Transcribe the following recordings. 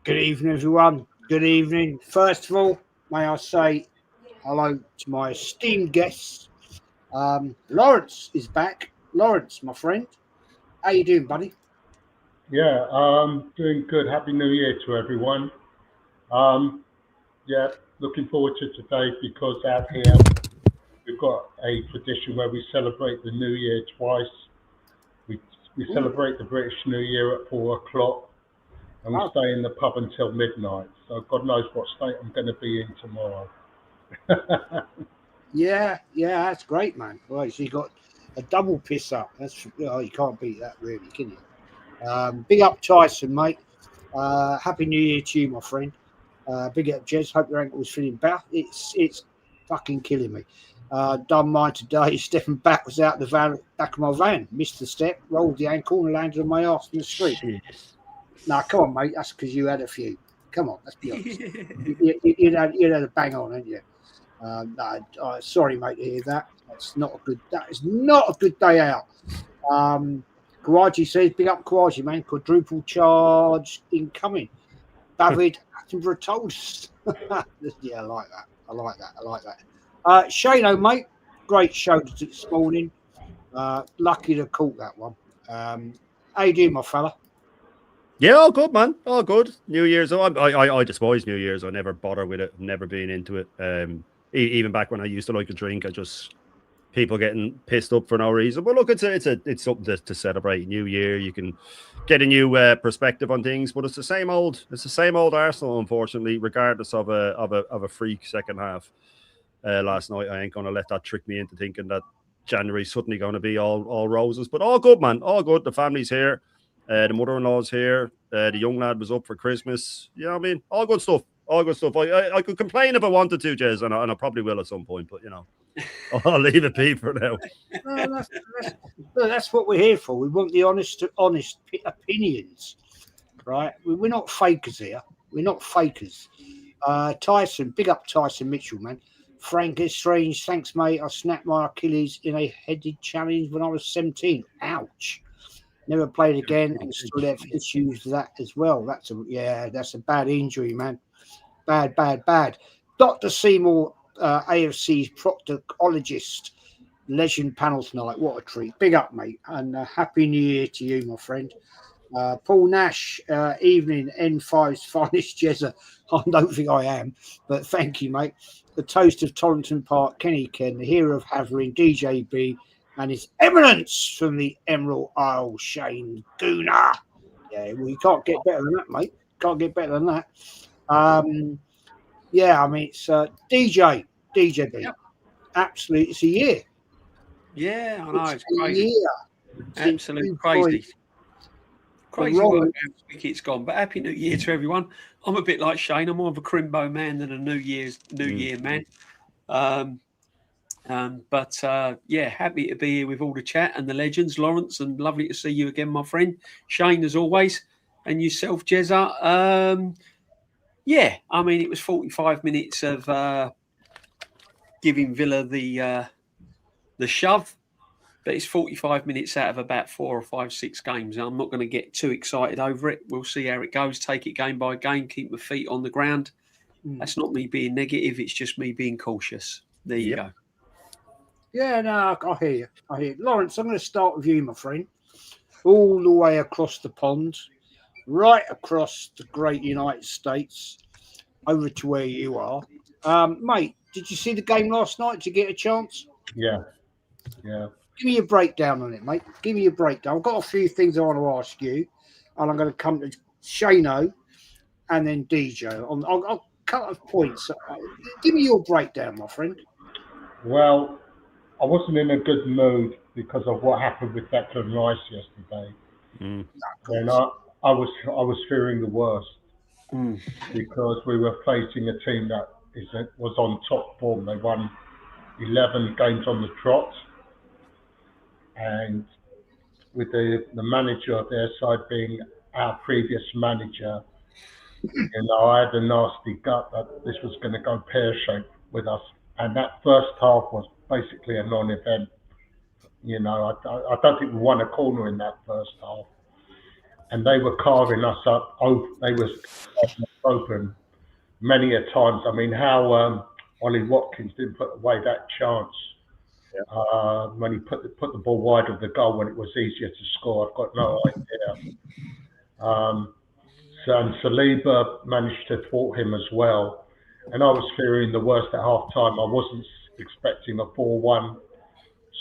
Good evening, everyone. Good evening. First of all, may I say hello to my esteemed guests. Lawrence is back. Lawrence, my friend, how you doing, buddy? Yeah, doing good. Happy New Year to everyone. Um, yeah, looking forward to today because out here we've got a tradition where we celebrate the New Year twice. We we Ooh, celebrate the British New Year at 4 o'clock, and we wow. stay in the pub until midnight. So God knows what state I'm going to be in tomorrow. Yeah, that's great, man. Right, so you got a double piss up. You can't beat that, really, can you? Big up Tyson, mate. Happy New Year to you, my friend. Big up Jez. Hope your ankle was feeling better. It's fucking killing me. Done mine today. Stepping back was out the back of my van. Missed the step, rolled the ankle, and landed on my arse in the street. Shit. Nah, come on, mate. That's because you had a few. Come on, let's be honest. You'd had a bang on, hadn't you? No, sorry, mate, to hear that. That's not a good. That is not a good day out. Kawaji says, "Big up Kawaji, man. Quadruple charge incoming." David Attenborough told us. Yeah, I like that. I like that. Shano, mate, great show this morning. Lucky to caught that one. How you doing, my fella? Yeah, all good, man. All good. New Year's. I despise New Year's. I never bother with it. Never been into it. Even back when I used to like to drink, I just people getting pissed up for no reason. But look, it's something to celebrate. New Year, you can get a new perspective on things. But it's the same old. It's the same old Arsenal, unfortunately, regardless of a freak second half. Last night, I ain't gonna let that trick me into thinking that January's suddenly going to be all roses. But all good, man. All good. The family's here. The mother-in-law's here. The young lad was up for Christmas. You know what I mean? All good stuff. All good stuff. I could complain if I wanted to, Jez, and I probably will at some point. But I'll leave it be for now. That's what we're here for. We want the honest opinions, right? We're not fakers here. We're not fakers. Tyson, big up Tyson Mitchell, man. Frank is strange. Thanks, mate. I snapped my Achilles in a headed challenge when I was 17. Ouch. Never played again and still have issues with that as well. That's a bad injury, man. Bad. Dr. Seymour, AFC's proctologist, legend panel tonight. What a treat. Big up, mate. And happy New Year to you, my friend. Paul Nash, evening, N5's finest jezzer. I don't think I am, but thank you, mate. The toast of Torrington Park, Kenny Ken, the hero of Havering, DJB, and his eminence from the Emerald Isle, Shane Gooner. Yeah, well, you can't get better than that, mate. Can't get better than that. Yeah, I mean, it's DJB. Yep. Absolutely, it's a year. Yeah, I know. It's a crazy. year. Absolutely crazy. Crazy work how quick it's gone. But happy New Year to everyone. I'm a bit like Shane. I'm more of a Crimbo man than a New Year man. Yeah, happy to be here with all the chat and the legends, Lawrence, and lovely to see you again, my friend. Shane, as always, and yourself, Jezza. Yeah, I mean, it was 45 minutes of giving Villa the shove. But it's 45 minutes out of about 4 or 5, 6 games. I'm not going to get too excited over it. We'll see how it goes. Take it game by game. Keep my feet on the ground. That's not me being negative. It's just me being cautious. There you go. Yeah, no, I hear you. Lawrence, I'm going to start with you, my friend. All the way across the pond, right across the great United States, over to where you are. Mate, did you see the game last night? Did you get a chance? Yeah. Give me a breakdown on it, mate. Give me a breakdown. I've got a few things I want to ask you, and I'm going to come to Shano and then DJ. I'll cut off points. Give me your breakdown, my friend. Well, I wasn't in a good mood because of what happened with Declan Rice yesterday, and I was fearing the worst because we were facing a team that was on top form. They won 11 games on the trot. And with the manager of their side being our previous manager, I had a nasty gut that this was going to go pear-shaped with us. And that first half was basically a non-event. I don't think we won a corner in that first half. and they were carving us up. They was carving us open many a times. I mean, how Ollie Watkins didn't put away that chance when he put the ball wide of the goal when it was easier to score. I've got no idea. And Saliba managed to thwart him as well. And I was fearing the worst at half time. I wasn't expecting a 4-1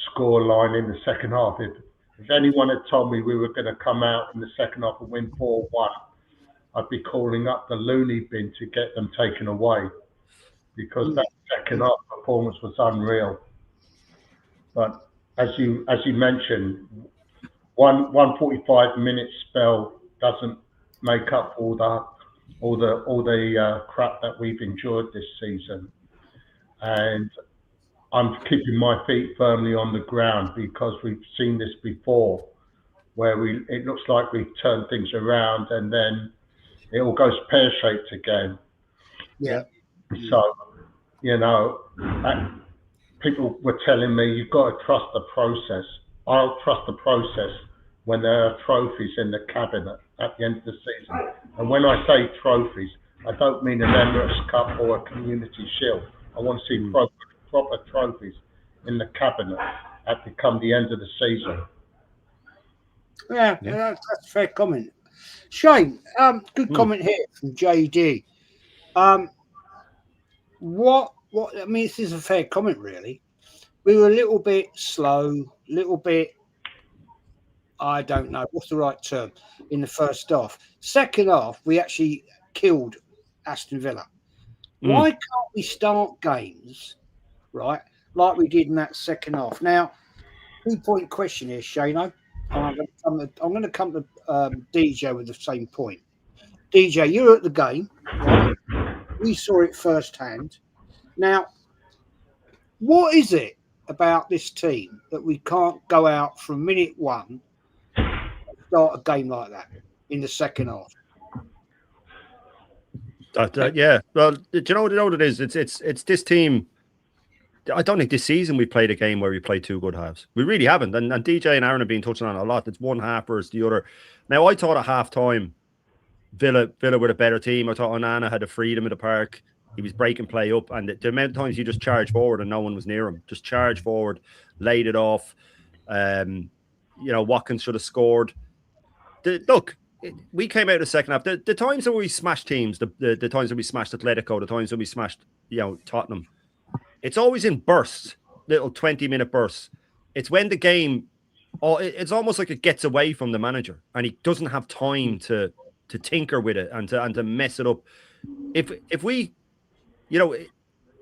score line in the second half. If anyone had told me we were going to come out in the second half and win 4-1, I'd be calling up the loony bin to get them taken away, because that second half performance was unreal. But as you mentioned, one 45-minute spell doesn't make up all the crap that we've endured this season. And I'm keeping my feet firmly on the ground, because we've seen this before, where it looks like we've turned things around and then it all goes pear-shaped again. Yeah. So, people were telling me, you've got to trust the process. I'll trust the process when there are trophies in the cabinet at the end of the season. And when I say trophies, I don't mean an Emirates Cup or a Community Shield. I want to see proper trophies in the cabinet at the end of the season. Yeah, that's a fair comment. Shane, good comment here from JD. What? I mean, this is a fair comment, really. We were a little bit slow, I don't know what's the right term, in the first half. Second half, we actually killed Aston Villa. Why can't we start games, right, like we did in that second half? Now, 2-point question here, Shano. I'm going to come to DJ with the same point. DJ, you're at the game, right? We saw it firsthand. Now, what is it about this team that we can't go out from minute one and start a game like that in the second half? Yeah. Well, do you know what it is? It's this team. I don't think this season we played a game where we played two good halves. We really haven't. And DJ and Aaron have been touching on it a lot. It's one half versus the other. Now, I thought at half time, Villa were a better team. I thought Onana had the freedom of the park. He was breaking play up. And the amount of times you just charge forward and no one was near him. Just charge forward, laid it off. Watkins should have scored. We came out of the second half. The times that we smashed teams, the times that we smashed Atletico, the times that we smashed, Tottenham, it's always in bursts, little 20-minute bursts. It's when the game, it's almost like it gets away from the manager and he doesn't have time to tinker with it and to mess it up. If we,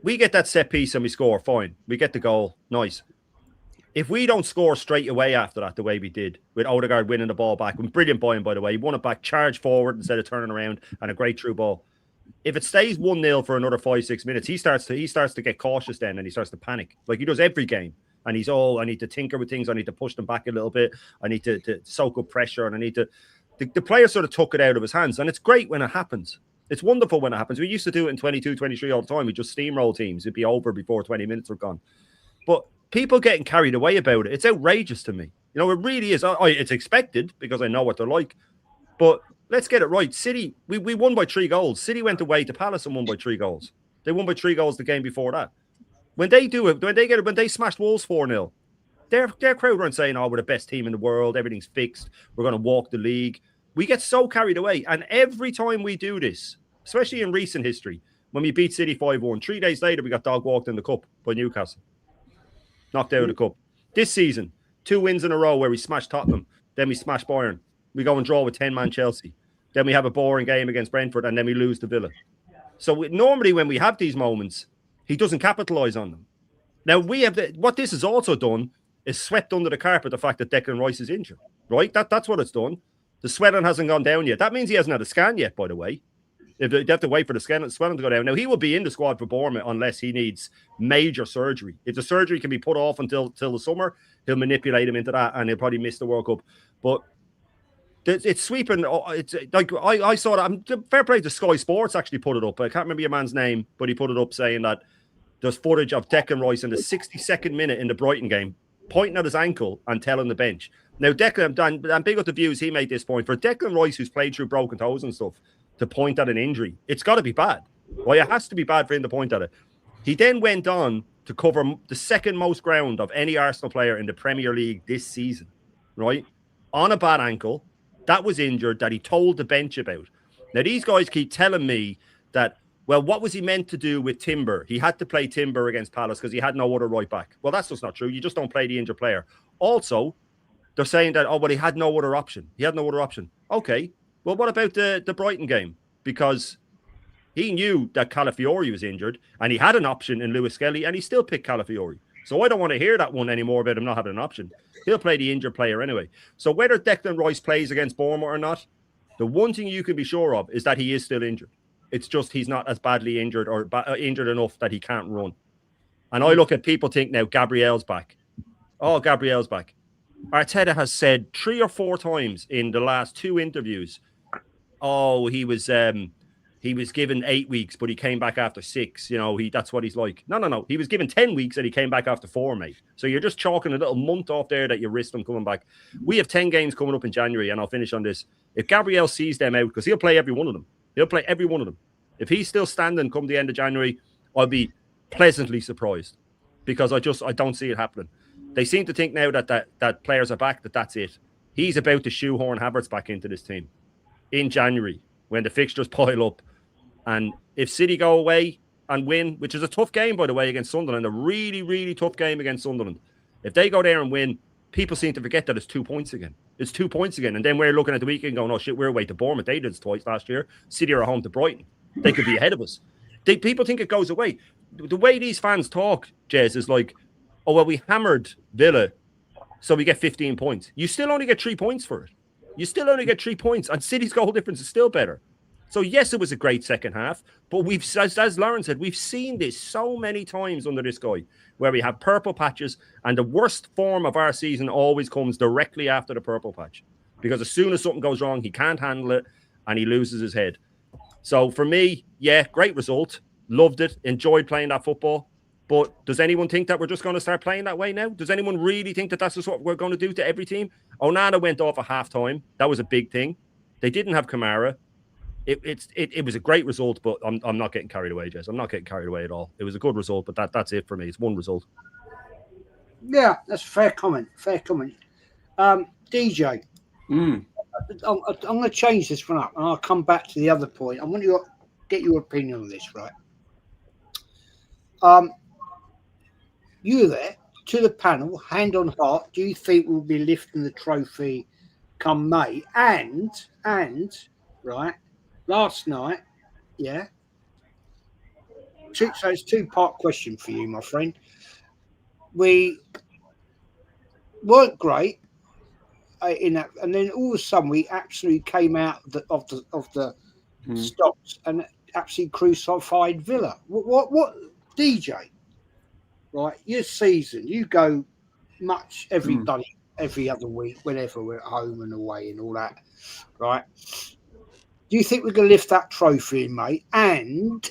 we get that set piece and we score, fine. We get the goal, nice. If we don't score straight away after that, the way we did, with Odegaard winning the ball back, brilliant buying, by the way, he won it back, charged forward instead of turning around, and a great through ball. If it stays 1-0 for another 5-6 minutes, he starts to get cautious then, and he starts to panic, like he does every game. And he's, I need to tinker with things, I need to push them back a little bit, I need to soak up pressure, and I need to... The player sort of took it out of his hands, and it's great when it happens. It's wonderful when it happens. We used to do it in 22, 23 all the time. We just steamroll teams. It'd be over before 20 minutes were gone. But people getting carried away about it, it's outrageous to me. It really is. It's expected because I know what they're like. But let's get it right. City, we won by 3 goals. City went away to Palace and won by 3 goals. They won by 3 goals the game before that. When they do it, when they smashed Wolves 4-0, their crowd weren't saying, we're the best team in the world, everything's fixed, we're going to walk the league. We get so carried away. And every time we do this, especially in recent history, when we beat City 5-1, 3 days later, we got dog walked in the cup by Newcastle. Knocked out of the cup. This season, 2 wins in a row where we smashed Tottenham, then we smash Bayern. We go and draw with 10-man Chelsea. Then we have a boring game against Brentford, and then we lose to Villa. So normally when we have these moments, he doesn't capitalise on them. Now, what this has also done is swept under the carpet the fact that Declan Rice is injured, right? That's what it's done. The swelling hasn't gone down yet. That means he hasn't had a scan yet, by the way. They have to wait for the swelling to go down. Now, he will be in the squad for Bournemouth unless he needs major surgery. If the surgery can be put off until the summer, he'll manipulate him into that, and he'll probably miss the World Cup. But it's sweeping. It's like I saw that. Fair play to Sky Sports actually put it up. I can't remember your man's name, but he put it up saying that there's footage of Declan Rice in the 62nd minute in the Brighton game, pointing at his ankle and telling the bench, Now, Declan, and big up the views he made this point. For Declan Rice, who's played through broken toes and stuff, to point at an injury, it's got to be bad. Well, it has to be bad for him to point at it. He then went on to cover the second most ground of any Arsenal player in the Premier League this season, right? On a bad ankle, that was injured, that he told the bench about. Now, these guys keep telling me that, well, what was he meant to do with Timber? He had to play Timber against Palace because he had no other right back. Well, that's just not true. You just don't play the injured player. Also, they're saying that, oh, well, he had no other option. He had no other option. Okay. Well, what about the Brighton game? Because he knew that Calafiori was injured and he had an option in Lewis Skelly and he still picked Calafiori. So I don't want to hear that one anymore about him not having an option. He'll play the injured player anyway. So whether Declan Rice plays against Bournemouth or not, the one thing you can be sure of is that he is still injured. It's just he's not as badly injured or injured enough that he can't run. And I look at people think now, Gabriel's back. Oh, Gabriel's back. Arteta has said 3 or 4 times in the last 2 interviews, oh, he was given 8 weeks, but he came back after 6. You know, that's what he's like. No. He was given 10 weeks and he came back after 4, mate. So you're just chalking a little month off there that you risk him coming back. We have 10 games coming up in January, and I'll finish on this. If Gabriel sees them out, because he'll play every one of them. He'll play every one of them. If he's still standing come the end of January, I'll be pleasantly surprised because I don't see it happening. They seem to think now that players are back, that's it. He's about to shoehorn Havertz back into this team in January when the fixtures pile up. And if City go away and win, which is a tough game, by the way, against Sunderland, a really, really tough game against Sunderland. If they go there and win, people seem to forget that it's 2 points again. It's 2 points again. And then we're looking at the weekend going, oh, shit, we're away to Bournemouth. They did it twice last year. City are at home to Brighton. They could be ahead of us. People think it goes away. The way these fans talk, Jez, is like, oh, well, we hammered Villa, so we get 15 points. You still only get 3 points for it. You still only get 3 points, and City's goal difference is still better. So, yes, it was a great second half, but we've, as Lauren said, we've seen this so many times under this guy, where we have purple patches, and the worst form of our season always comes directly after the purple patch. Because as soon as something goes wrong, he can't handle it, and he loses his head. So, for me, yeah, great result. Loved it. Enjoyed playing that football. But does anyone think that we're just going to start playing that way now? Does anyone really think that that's just what we're going to do to every team? Onana went off at halftime. That was a big thing. They didn't have Kamara. It was a great result, but I'm not getting carried away, Jess. I'm not getting carried away at all. It was a good result, but that's it for me. It's one result. Yeah, that's a fair comment. Fair comment. DJ, I'm going to change this one up, and I'll come back to the other point. I want you to get your opinion on this, right? You there, to the panel, hand on heart, do you think we'll be lifting the trophy come May? And right, last night, yeah. So it's a 2-part question for you, my friend. We weren't great in that, and then all of a sudden we absolutely came out of the stocks and absolutely crucified Villa. What DJ? Right, your season, you go much every other week, whenever we're at home and away and all that, right? Do you think we're going to lift that trophy in May? And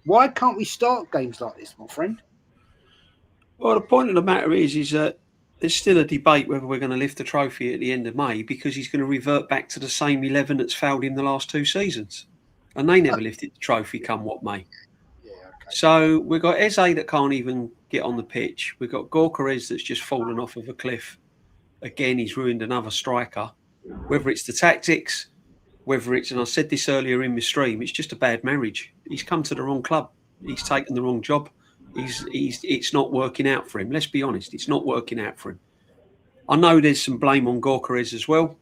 why can't we start games like this, my friend? Well, the point of the matter is that there's still a debate whether we're going to lift the trophy at the end of May, because he's going to revert back to the same 11 that's failed him the last 2 seasons. And they never lifted the trophy come what may. So we've got Eze that can't even get on the pitch. We've got Gorkarez that's just fallen off of a cliff. Again, he's ruined another striker. Whether it's the tactics, whether it's, and I said this earlier in my stream, it's just a bad marriage. He's come to the wrong club. He's taken the wrong job. It's not working out for him. Let's be honest, it's not working out for him. I know there's some blame on Gorkarez as well.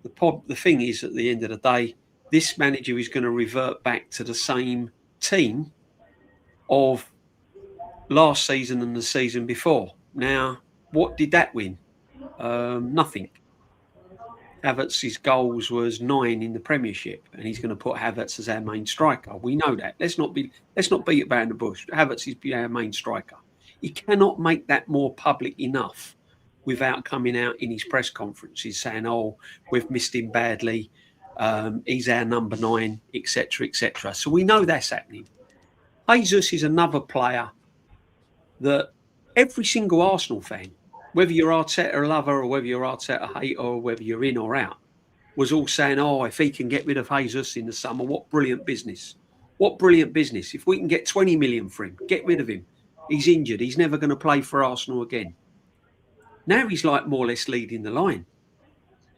The thing is, at the end of the day, this manager is going to revert back to the same team of last season and the season before. Now, what did that win? Nothing. Havertz's goals was 9 in the Premiership, and he's going to put Havertz as our main striker. We know that. Let's not beat about in the bush. Havertz is our main striker. He cannot make that more public enough without coming out in his press conferences saying, "Oh, we've missed him badly. He's our number 9, etc., etc." So we know that's happening. Jesus is another player that every single Arsenal fan whether you're Arteta lover or whether you're Arteta hater or whether you're in or out, was all saying, oh, if he can get rid of Jesus in the summer, what brilliant business. What brilliant business. If we can get 20 million for him, get rid of him. He's injured. He's never going to play for Arsenal again. Now he's like more or less leading the line.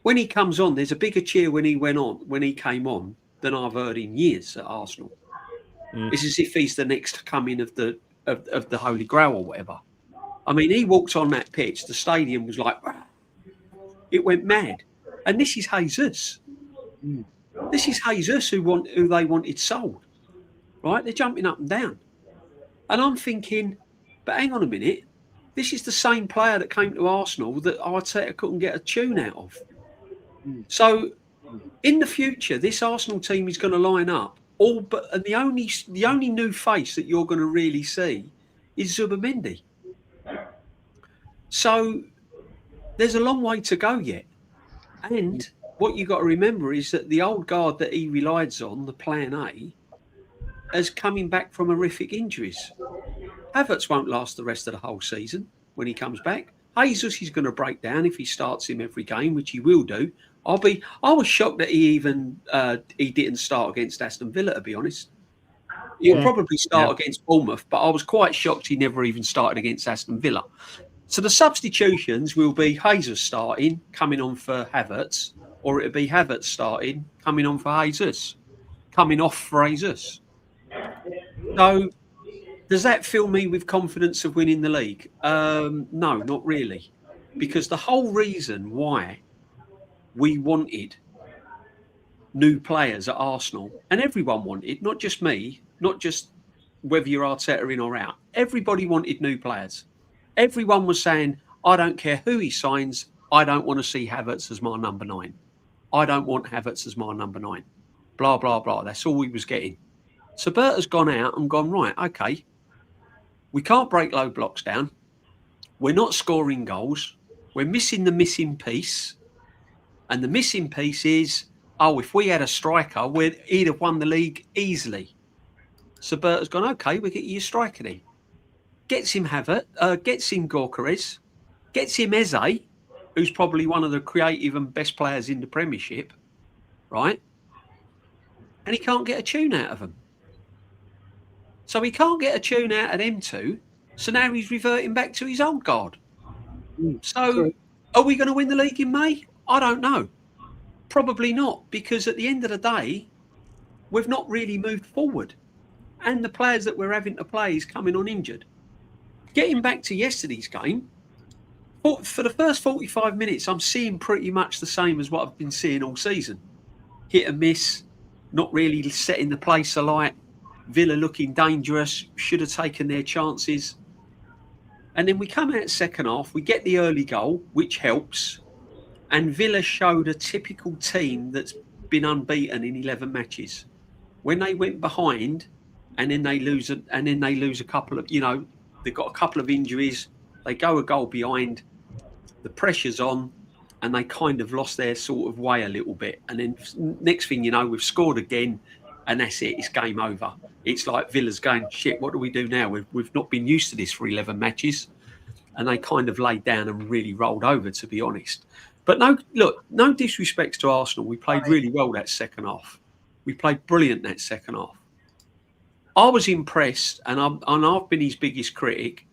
When he comes on, there's a bigger cheer when he came on than I've heard in years at Arsenal. It's as if he's the next coming of the Holy Grail or whatever. I mean, he walked on that pitch. The stadium was like, it went mad. And this is Jesus. This is Jesus who they wanted sold, right? They're jumping up and down. And I'm thinking, but hang on a minute. This is the same player that came to Arsenal that Arteta couldn't get a tune out of. So in the future, this Arsenal team is going to line up and the only new face that you're going to really see is Zubimendi. So there's a long way to go yet. And what you got to remember is that the old guard that he relies on, the plan A, is coming back from horrific injuries. Havertz won't last the rest of the whole season when he comes back. Jesus is going to break down if he starts him every game, which he will do. I was shocked that he didn't start against Aston Villa, to be honest. He'll probably start against Bournemouth, but I was quite shocked he never even started against Aston Villa. So the substitutions will be Jesus starting, coming on for Havertz, or it'll be Havertz starting, coming on for Jesus, coming off for Jesus. So does that fill me with confidence of winning the league? No, not really. Because the whole reason why we wanted new players at Arsenal, and everyone wanted, not just me, not just whether you're Arteta in or out, everybody wanted new players. Everyone was saying, I don't care who he signs, I don't want to see Havertz as my number 9. I don't want Havertz as my number 9. Blah, blah, blah. That's all we was getting. So Berta's gone out and gone, right, okay, we can't break low blocks down. We're not scoring goals. We're missing the missing piece. And the missing piece is, if we had a striker, he'd have won the league easily. So Berta's gone, okay, we'll get you a striker then. Gets him Havertz, gets him Gyökeres, gets him Eze, who's probably one of the creative and best players in the Premiership, right? And he can't get a tune out of them. So he can't get a tune out of them two. So now he's reverting back to his old guard. So are we going to win the league in May? I don't know. Probably not, because at the end of the day, we've not really moved forward. And the players that we're having to play is coming on injured. Getting back to yesterday's game, for the first 45 minutes, I'm seeing pretty much the same as what I've been seeing all season. Hit and miss, not really setting the place alight. Villa looking dangerous, should have taken their chances. And then we come out second half, we get the early goal, which helps. And Villa showed a typical team that's been unbeaten in 11 matches. When they went behind and then they lose a couple of, they've got a couple of injuries, they go a goal behind, the pressure's on, and they kind of lost their sort of way a little bit. And then next thing you know, we've scored again, and that's it, it's game over. It's like Villa's going, shit, what do we do now? We've not been used to this for 11 matches. And they kind of laid down and really rolled over, to be honest. But no disrespect to Arsenal. We played really well that second half. We played brilliant that second half. I was impressed, and I've been his biggest critic.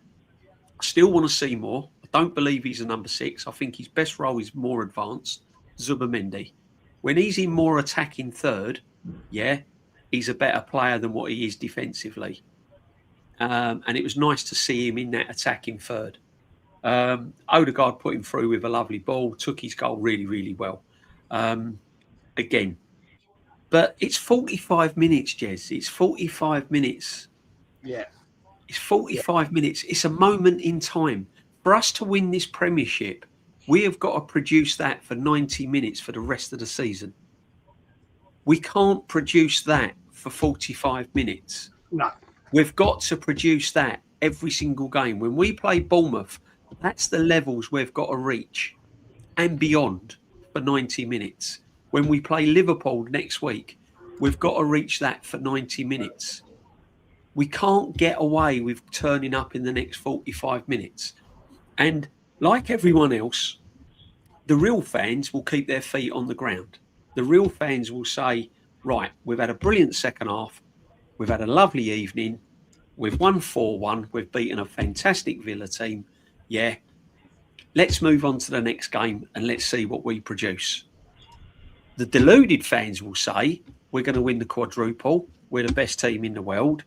Still want to see more. I don't believe he's a number 6. I think his best role is more advanced. Zubimendi. When he's in more attacking third, he's a better player than what he is defensively. And it was nice to see him in that attacking third. Odegaard put him through with a lovely ball, took his goal really, really well. Again. But it's 45 minutes, Jez. It's 45 minutes. Yeah. It's 45 minutes. It's a moment in time. For us to win this Premiership, we have got to produce that for 90 minutes for the rest of the season. We can't produce that for 45 minutes. No. We've got to produce that every single game. When we play Bournemouth, that's the levels we've got to reach and beyond for 90 minutes. When we play Liverpool next week, we've got to reach that for 90 minutes. We can't get away with turning up in the next 45 minutes. And like everyone else, the real fans will keep their feet on the ground. The real fans will say, right, we've had a brilliant second half. We've had a lovely evening. We've won 4-1. We've beaten a fantastic Villa team. Yeah. Let's move on to the next game and let's see what we produce. The deluded fans will say, we're going to win the quadruple. We're the best team in the world.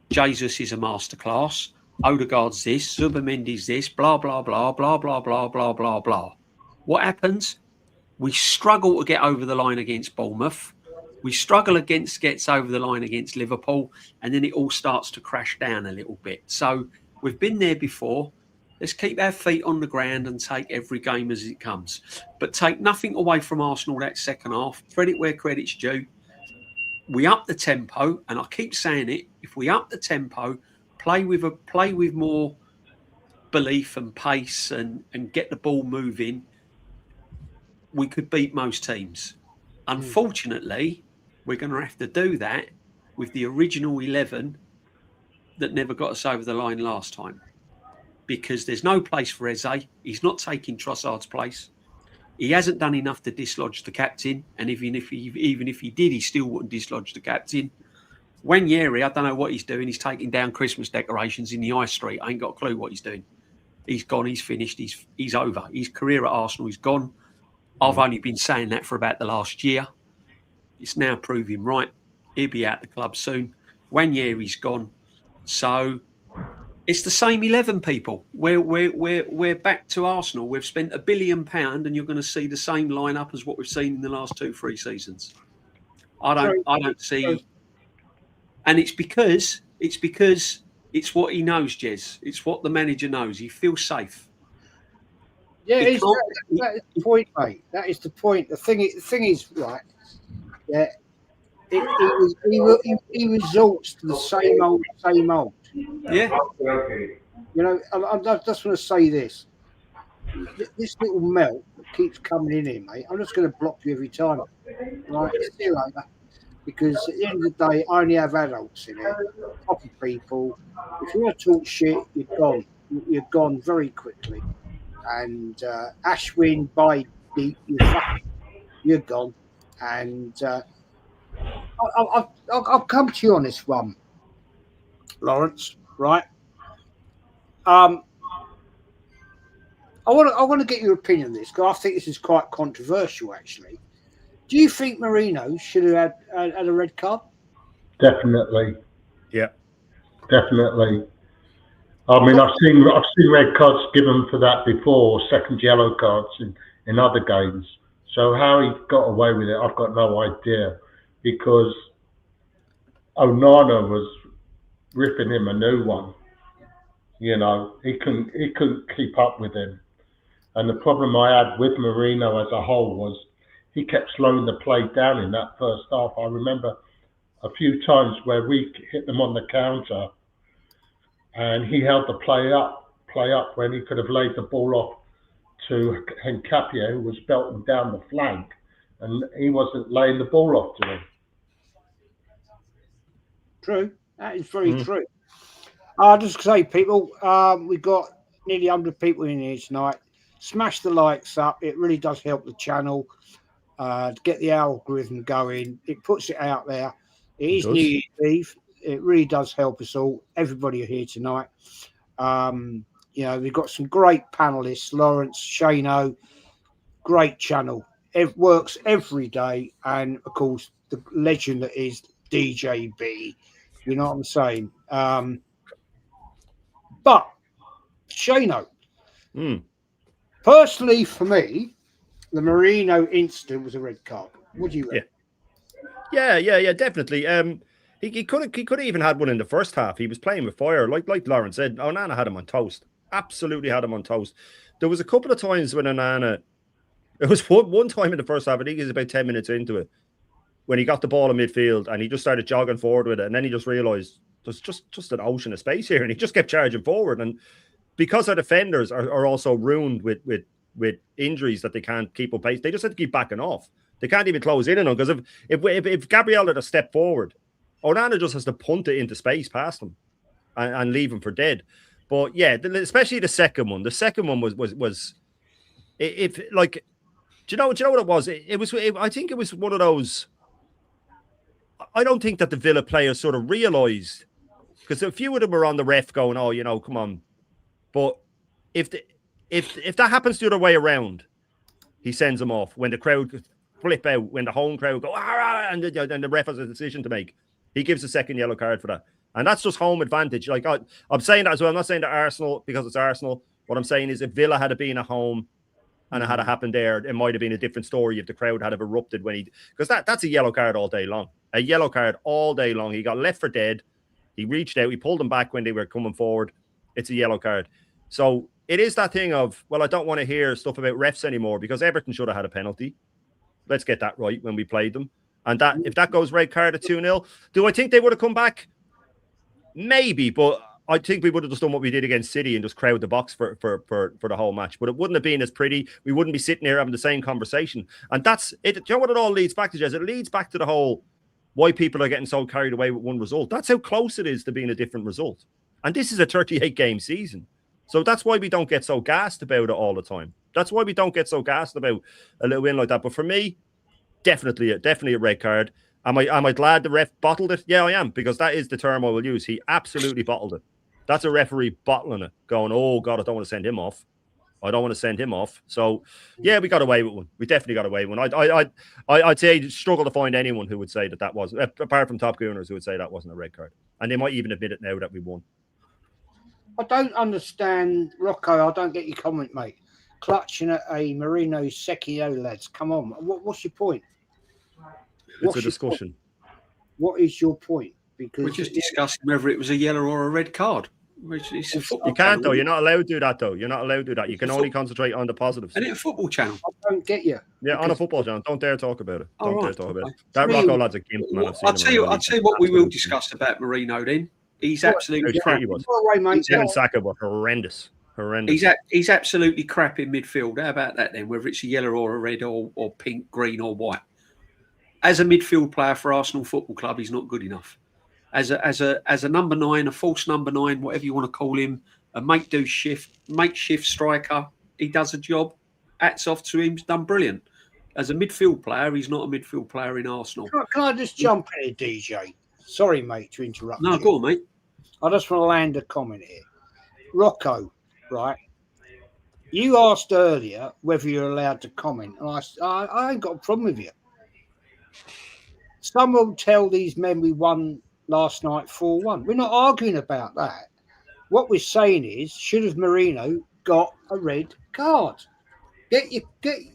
Jesus is a masterclass. Odegaard's this. Zubimendi's this. Blah, blah, blah, blah, blah, blah, blah, blah, blah. What happens? We struggle to get over the line against Bournemouth. We struggle gets over the line against Liverpool, and then it all starts to crash down a little bit. So we've been there before. Let's keep our feet on the ground and take every game as it comes. But take nothing away from Arsenal that second half. Credit where credit's due. We up the tempo, and I keep saying it. If we up the tempo, play with more belief and pace, and get the ball moving, we could beat most teams. Unfortunately, we're going to have to do that with the original 11 that never got us over the line last time, because there's no place for Eze. He's not taking Trossard's place. He hasn't done enough to dislodge the captain, and even if he did, he still wouldn't dislodge the captain. Wanyeri, I don't know what he's doing. He's taking down Christmas decorations in the high street. I ain't got a clue what he's doing. He's gone. He's finished. He's over. His career at Arsenal is gone. I've only been saying that for about the last year. It's now proving right. He'll be out the club soon. Wanyeri's gone. So it's the same 11 people. We're back to Arsenal. We've spent £1 billion, and you're going to see the same lineup as what we've seen in the last 2-3 seasons. I don't see, and it's because it's what he knows, Jez. It's what the manager knows. He feels safe. Yeah, that is the point, mate. That is the point. The thing is, right? Yeah, he resorts to the same old. Yeah. You know, I just want to say this. This little melt that keeps coming in here, mate. I'm just going to block you every time. Right? See you later. Because at the end of the day, I only have adults in here, proper people. If you want to talk shit, you're gone. You're gone very quickly. And Ashwin, by deep, you're gone. And I'll come to you on this one, Lawrence. Right? I want to get your opinion on this, because I think this is quite controversial, actually. Do you think Merino should have had a red card? Definitely. Yeah. Definitely. I mean, I've seen red cards given for that before, second yellow cards in other games. So how he got away with it, I've got no idea, because Onana was ripping him a new one. You know, he couldn't keep up with him. And the problem I had with Merino as a whole was he kept slowing the play down in that first half. I remember a few times where we hit them on the counter, and he held the play up when he could have laid the ball off to Nkapia, who was belting down the flank, and he wasn't laying the ball off to him. True. That is very true. I'll just say, people, we've got nearly 100 people in here tonight. Smash the likes up. It really does help the channel to get the algorithm going. It puts it out there. It is New Year's Eve. It really does help us all. Everybody here tonight. You know, we've got some great panelists. Lawrence, Shano, great channel. It works every day. And, of course, the legend that is DJB. You know what I'm saying? But, Shano, personally for me, the Merino incident was a red card. What do you reckon? Yeah, definitely. He could have even had one in the first half. He was playing with fire, like Lawrence said. Onana had him on toast. Absolutely had him on toast. There was a couple of times when Onana, it was one time in the first half, I think he was about 10 minutes into it, when he got the ball in midfield and he just started jogging forward with it, and then he just realised there's just an ocean of space here, and he just kept charging forward. And because our defenders are also ruined with injuries that they can't keep up pace, they just have to keep backing off. They can't even close in on them, because if Gabriel had a step forward, Onana just has to punt it into space past him and leave him for dead. But yeah, especially the second one. The second one was if like, do you know what it was? I think it was one of those. I don't think that the Villa players sort of realised, because a few of them were on the ref going, "Oh, come on." But if that happens the other way around, he sends them off. When the crowd flip out, when the home crowd go, and the ref has a decision to make, he gives a second yellow card for that. And that's just home advantage. Like I'm saying that as well. I'm not saying that Arsenal, because it's Arsenal. What I'm saying is, if Villa had been at home and it had happened there, it might have been a different story if the crowd had erupted because that's a yellow card all day long. A yellow card all day long. He got left for dead. He reached out. He pulled them back when they were coming forward. It's a yellow card. So it is that thing of, well, I don't want to hear stuff about refs anymore, because Everton should have had a penalty. Let's get that right when we played them. And that if that goes red card at 2-0, do I think they would have come back? Maybe, but I think we would have just done what we did against City and just crowd the box for the whole match. But it wouldn't have been as pretty. We wouldn't be sitting here having the same conversation. And that's it. Do you know what it all leads back to, Jez? It leads back to the whole why people are getting so carried away with one result. That's how close it is to being a different result. And this is a 38-game season. So that's why we don't get so gassed about it all the time. That's why we don't get so gassed about a little win like that. But for me, definitely a red card. Am I glad the ref bottled it? Yeah, I am, because that is the term I will use. He absolutely bottled it. That's a referee bottling it, going, oh, God, I don't want to send him off. I don't want to send him off. So, yeah, we got away with one. We definitely got away with one. I'd say struggle to find anyone who would say that wasn't, apart from top Gooners, who would say that wasn't a red card. And they might even admit it now that we won. I don't understand, Rocco. I don't get your comment, mate. Clutching at a Merino Secchio, lads. Come on. What's your point? It's a discussion. What is your point? Because we're just discussing whether it was a yellow or a red card. You can't, though. You're not allowed to do that, though. You're not allowed to do that. You can only concentrate on the positives. And it's a football channel. I don't get you. Yeah, on a football channel. Don't dare talk about it. Don't dare talk about it. That Rocco lad's a gimp, man. I'll tell you what we will discuss about Merino then. He's absolutely crap. Him Saka were horrendous. He's absolutely crap in midfield. How about that then? Whether it's a yellow or a red or pink, green or white. As a midfield player for Arsenal Football Club, he's not good enough. As a number 9, a false number 9, whatever you want to call him, a makeshift striker, he does a job. Hats off to him. He's done brilliant. As a midfield player, he's not a midfield player in Arsenal. Can I just jump in here, DJ? Sorry, mate, to interrupt you. No, go on, mate. I just want to land a comment here. Rocco, right? You asked earlier whether you're allowed to comment, and I ain't got a problem with you. Some will tell these men we won last night 4-1. We're not arguing about that. What we're saying is, should have Merino got a red card?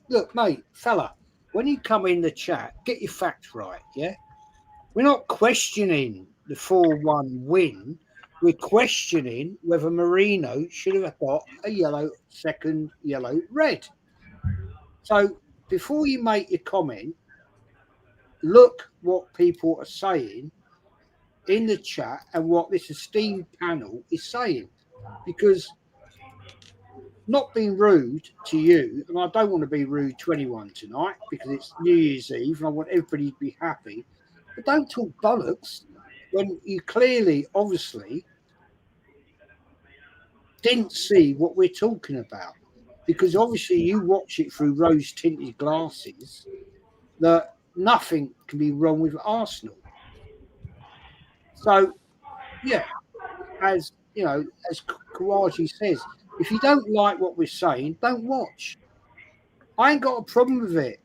Look, mate, fella, when you come in the chat, get your facts right, yeah? We're not questioning the 4-1 win. We're questioning whether Merino should have got a second yellow red. So before you make your comment, look what people are saying in the chat and what this esteemed panel is saying. Because not being rude to you, and I don't want to be rude to anyone tonight because it's New Year's Eve and I want everybody to be happy, but don't talk bollocks when you clearly, obviously, didn't see what we're talking about. Because obviously you watch it through rose-tinted glasses that nothing can be wrong with Arsenal. So, yeah, as you know, as Kawaji says, if you don't like what we're saying, don't watch. I ain't got a problem with it,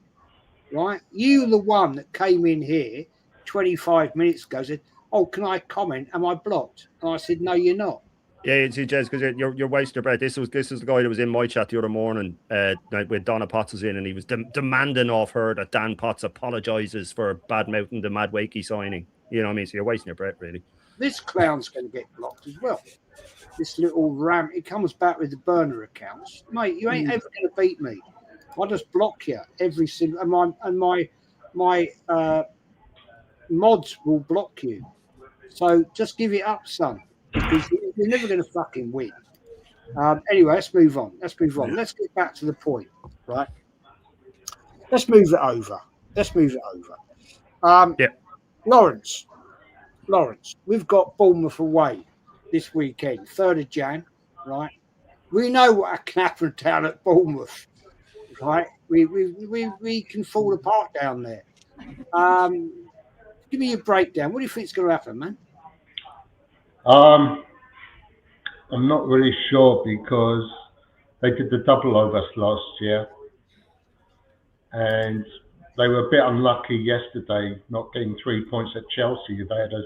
right? You, the one that came in here 25 minutes ago, said, "Oh, can I comment? Am I blocked?" And I said, "No, you're not." Yeah, see, Jez, because you're wasting your breath. This is the guy that was in my chat the other morning when Donna Potts was in, and he was demanding off her that Dan Potts apologises for bad-mouthing the Mad Wakey signing. You know what I mean? So you're wasting your breath, really. This clown's going to get blocked as well. This little ram, it comes back with the burner accounts. Mate, you ain't ever going to beat me. I'll just block you every single, and my mods will block you. So just give it up, son, because you're never going to fucking win. Anyway, let's move on. Let's get back to the point, right? Let's move it over. Yeah. Lawrence, we've got Bournemouth away this weekend, 3rd of Jan. right? We know what can happen down at Bournemouth, right? We can fall apart down there. Give me a breakdown. What do you think is going to happen, man? I'm not really sure because they did the double over us last year, and they were a bit unlucky yesterday not getting 3 points at Chelsea. They had a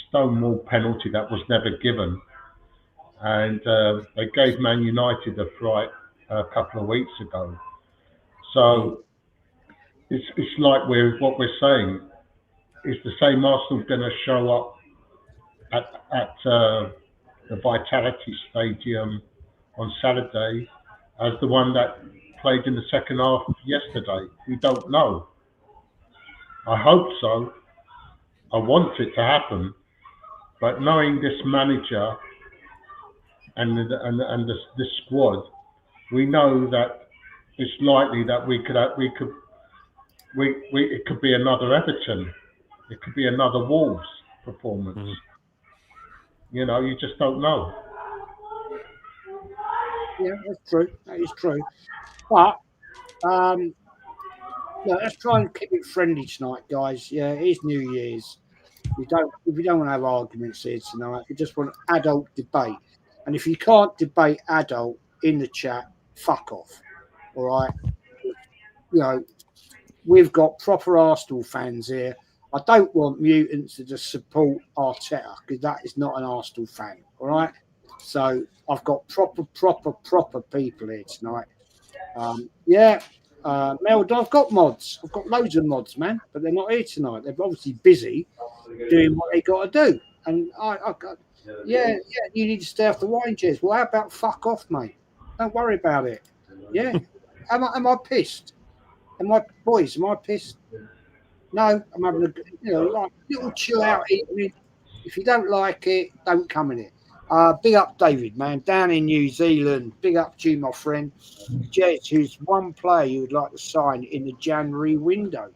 stonewall penalty that was never given, and they gave Man United a fright a couple of weeks ago. So it's like what we're saying. Is the same Arsenal going to show up at the Vitality Stadium on Saturday as the one that played in the second half yesterday? We don't know. I hope so. I want it to happen, but knowing this manager and the squad, we know that it's likely that it could be another Everton, it could be another Wolves performance. You know, you just don't know. Yeah, that's true. That is true. But let's try and keep it friendly tonight, guys. Yeah, it is New Year's. If you don't want to have arguments here tonight, we just want adult debate. And if you can't debate adult in the chat, fuck off. All right. You know, we've got proper Arsenal fans here. I don't want mutants to just support Arteta because that is not an Arsenal fan. All right. So I've got proper people here tonight. Mel, I've got mods. I've got loads of mods, man, but they're not here tonight. They're obviously busy doing what they got to do. And you need to stay off the wine chairs. Well, how about fuck off, mate? Don't worry about it. Yeah. Am I pissed? Am I pissed? No, I'm having a little chill out evening. If you don't like it, don't come in it. Big up David, man, down in New Zealand. Big up to you, my friend. Jez, who's one player you would like to sign in the January window?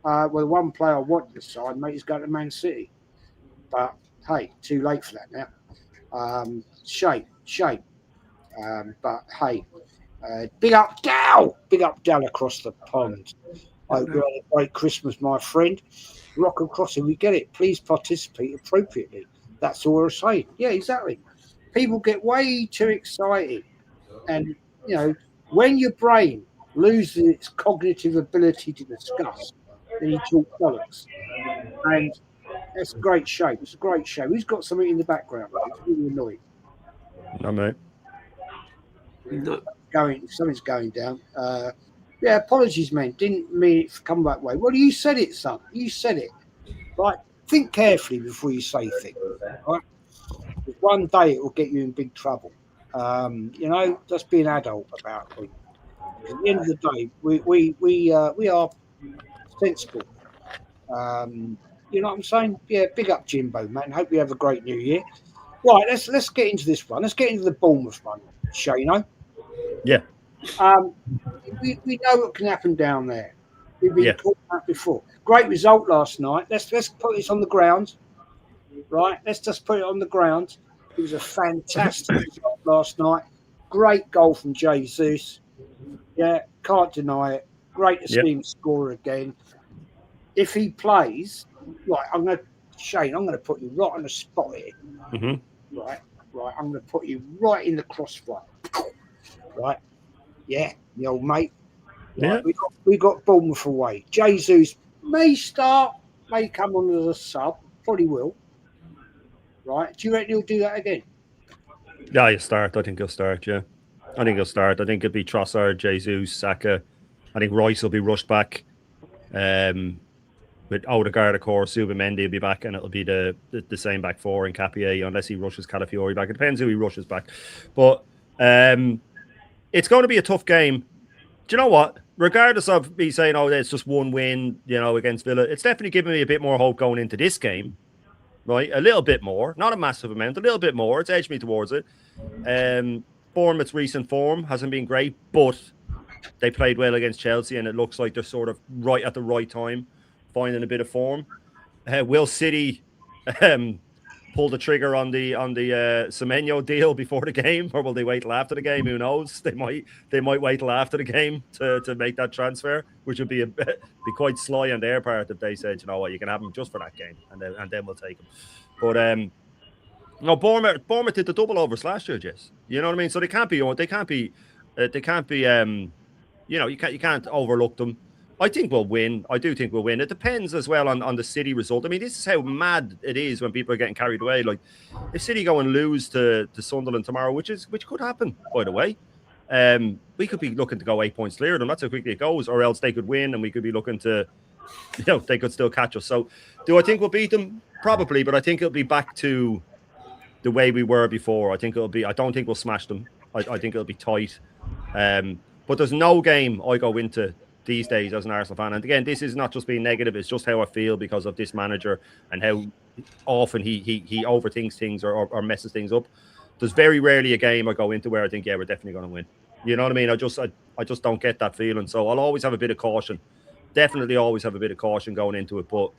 Well, the one player I want to sign, mate, is going to Man City. But hey, too late for that now. Shame. But hey, big up Dal across the pond. I hope you had a great Christmas, my friend. Rock and Crossing, we get it. Please participate appropriately. That's all we're saying. Yeah, exactly. People get way too excited. And, you know, when your brain loses its cognitive ability to discuss, then you talk bollocks. And that's a great show. It's a great show. Who's got something in the background? It's really annoying. No, mate. No. Something's going down. Yeah, apologies, man. Didn't mean it to come that way. Well, you said it, son. You said it. Right. Think carefully before you say things. Right? One day it will get you in big trouble. Just be an adult about it. At the end of the day, we are sensible. You know what I'm saying? Yeah, big up Jimbo, man. Hope you have a great new year. Right, let's get into this one. Let's get into the Bournemouth one, Shano. Yeah. We know what can happen down there. We've been caught out before. Great result last night. Let's put this on the ground. Right? Let's just put it on the ground. It was a fantastic result last night. Great goal from Jesus. Yeah, can't deny it. Great to see him score again. If he plays, right, I'm going to put you right on the spot here. Mm-hmm. Right, I'm going to put you right in the crossfire. Right, yeah, the old mate. Right, yeah. We got Bournemouth away. Jesus may start, may come on as a sub, probably will. Right, do you reckon he'll do that again? Yeah, he'll start. I think he'll start. Yeah, I think he'll start. I think it'll be Trossard, Jesus, Saka. I think Rice will be rushed back. With Odegaard, of course, Zubimendi will be back, and it'll be the same back four in Capier, unless he rushes Calafiori back. It depends who he rushes back. But it's going to be a tough game. Do you know what? Regardless of me saying, it's just one win, against Villa, it's definitely given me a bit more hope going into this game, right? A little bit more. Not a massive amount, a little bit more. It's edged me towards it. Bournemouth's recent form hasn't been great, but they played well against Chelsea, and it looks like they're sort of right at the right time, finding a bit of form. Will City, pull the trigger on the Semenyo deal before the game, or will they wait till after the game? Who knows? They might wait till after the game to make that transfer, which would be be quite sly on their part if they said, you know what, you can have him just for that game, and then we'll take him. But no, Bournemouth did the double overs last year, Jess. You know what I mean? So they can't be you know, you can't overlook them. I think we'll win. I do think we'll win. It depends as well on the City result. I mean, this is how mad it is when people are getting carried away. Like, if City go and lose to Sunderland tomorrow, which could happen, by the way, we could be looking to go 8 points clear of them. That's how quickly it goes. Or else they could win, and we could be looking to, you know, they could still catch us. So, do I think we'll beat them? Probably, but I think it'll be back to the way we were before. I think it'll be. I don't think we'll smash them. I think it'll be tight. But there's no game I go into these days as an Arsenal fan, and again, this is not just being negative, it's just how I feel because of this manager and how often he overthinks things or messes things up. There's very rarely a game I go into where I think, yeah, we're definitely going to win. You know what I mean? I just don't get that feeling, so I'll always have a bit of caution. Definitely always have a bit of caution going into it, but